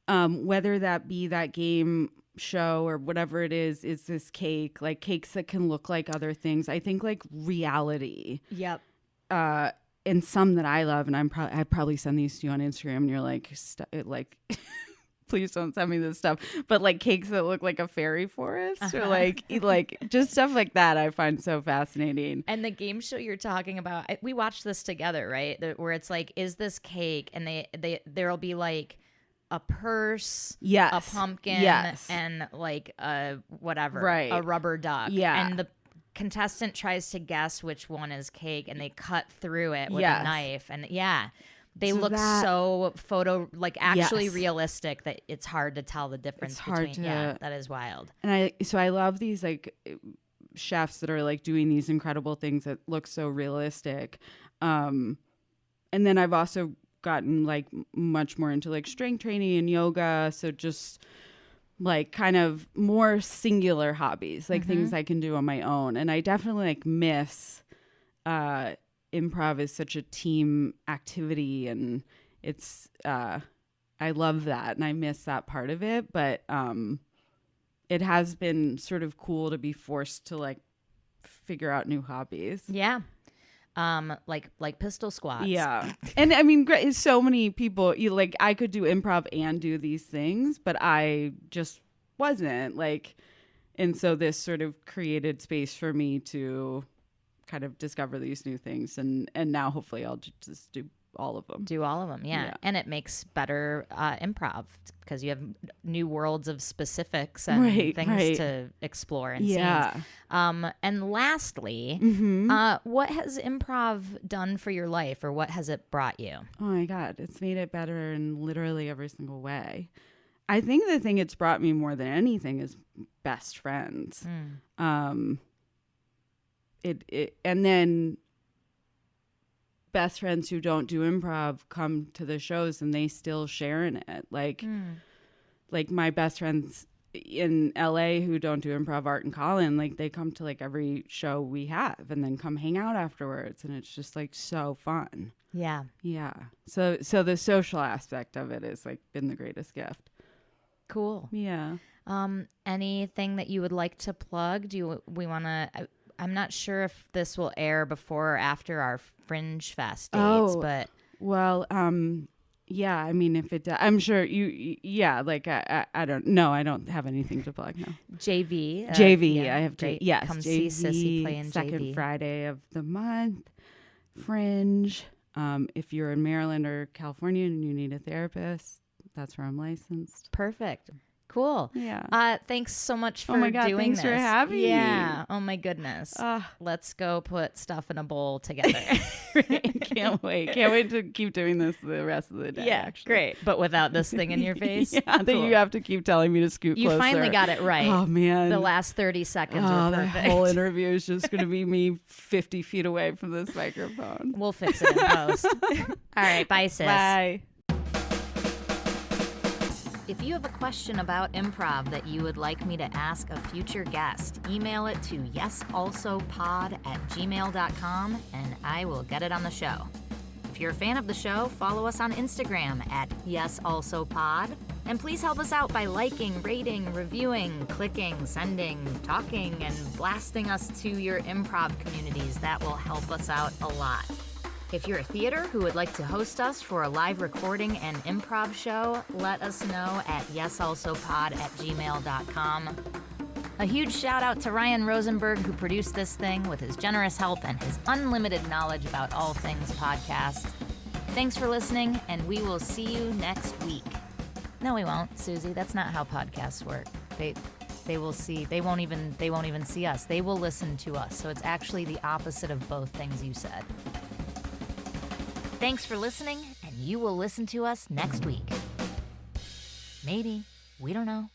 [SPEAKER 2] whether that be that game show or whatever it is this cake, like cakes that can look like other things. I think like reality.
[SPEAKER 1] Yep.
[SPEAKER 2] And some that I love, and I probably send these to you on Instagram, and you're like, please don't send me this stuff. But like cakes that look like a fairy forest or like just stuff like that I find so fascinating.
[SPEAKER 1] And the game show you're talking about, we watched this together, right? Where it's like, is this cake? And there'll be like a purse,
[SPEAKER 2] yes,
[SPEAKER 1] a pumpkin,
[SPEAKER 2] yes,
[SPEAKER 1] and like a whatever,
[SPEAKER 2] right,
[SPEAKER 1] a rubber duck.
[SPEAKER 2] Yeah.
[SPEAKER 1] And the contestant tries to guess which one is cake and they cut through it with
[SPEAKER 2] yes,
[SPEAKER 1] a knife. And yeah. They
[SPEAKER 2] so
[SPEAKER 1] look so actually
[SPEAKER 2] yes,
[SPEAKER 1] realistic that it's hard to tell the difference between. Yeah, that is wild.
[SPEAKER 2] And I love these like chefs that are like doing these incredible things that look so realistic. And then I've also gotten like much more into like strength training and yoga. So just like kind of more singular hobbies, like things I can do on my own. And I definitely like miss improv is such a team activity, and it's I love that and I miss that part of it, but it has been sort of cool to be forced to like figure out new hobbies.
[SPEAKER 1] Yeah. Like pistol squats.
[SPEAKER 2] Yeah. And I mean, so many people, like I could do improv and do these things, but I just wasn't like, and so this sort of created space for me to kind of discover these new things, and now hopefully I'll just do all of them.
[SPEAKER 1] Do all of them, yeah. And it makes better improv because you have new worlds of specifics and things to explore and scenes. And lastly, what has improv done for your life, or what has it brought you?
[SPEAKER 2] Oh my God, it's made it better in literally every single way. I think the thing it's brought me more than anything is best friends. And then best friends who don't do improv come to the shows and they still share in it. Like my best friends in LA who don't do improv, Art and Colin, like they come to like every show we have and then come hang out afterwards. And it's just like so fun.
[SPEAKER 1] Yeah.
[SPEAKER 2] Yeah. So the social aspect of it has like been the greatest gift.
[SPEAKER 1] Cool.
[SPEAKER 2] Yeah.
[SPEAKER 1] Anything that you would like to plug? We want to, I'm not sure if this will air before or after our Fringe Fest dates, but.
[SPEAKER 2] Well, yeah, I mean, if it, I'm sure like, I don't know. I don't have anything to plug now.
[SPEAKER 1] JV.
[SPEAKER 2] JV. I have to,
[SPEAKER 1] come
[SPEAKER 2] JV,
[SPEAKER 1] see Cissy play in
[SPEAKER 2] second
[SPEAKER 1] JV.
[SPEAKER 2] Friday of the month. Fringe. If you're in Maryland or California and you need a therapist, that's where I'm licensed.
[SPEAKER 1] Perfect. Cool.
[SPEAKER 2] Yeah.
[SPEAKER 1] Thanks so much for
[SPEAKER 2] doing
[SPEAKER 1] thanks
[SPEAKER 2] this. For having me.
[SPEAKER 1] Yeah. Oh my goodness. Let's go put stuff in a bowl together.
[SPEAKER 2] Can't wait. Can't wait to keep doing this the rest of the day.
[SPEAKER 1] Yeah,
[SPEAKER 2] actually.
[SPEAKER 1] Great. But without this thing in your face.
[SPEAKER 2] That you have to keep telling me to scoot closer.
[SPEAKER 1] You finally got it right.
[SPEAKER 2] Oh man.
[SPEAKER 1] The last 30 seconds were perfect.
[SPEAKER 2] The whole interview is just going to be me 50 feet away from this microphone.
[SPEAKER 1] We'll fix it in post. All right. Bye, sis.
[SPEAKER 2] Bye.
[SPEAKER 1] If you have a question about improv that you would like me to ask a future guest, email it to yesalsopod@gmail.com and I will get it on the show. If you're a fan of the show, follow us on Instagram @yesalsopod. And please help us out by liking, rating, reviewing, clicking, sending, talking, and blasting us to your improv communities. That will help us out a lot. If you're a theater who would like to host us for a live recording and improv show, let us know at yesalsopod@gmail.com. A huge shout out to Ryan Rosenberg, who produced this thing with his generous help and his unlimited knowledge about all things podcast. Thanks for listening, and we will see you next week. No, we won't, Susie. That's not how podcasts work. They won't even see us. They will listen to us. So it's actually the opposite of both things you said. Thanks for listening, and you will listen to us next week. Maybe. We don't know.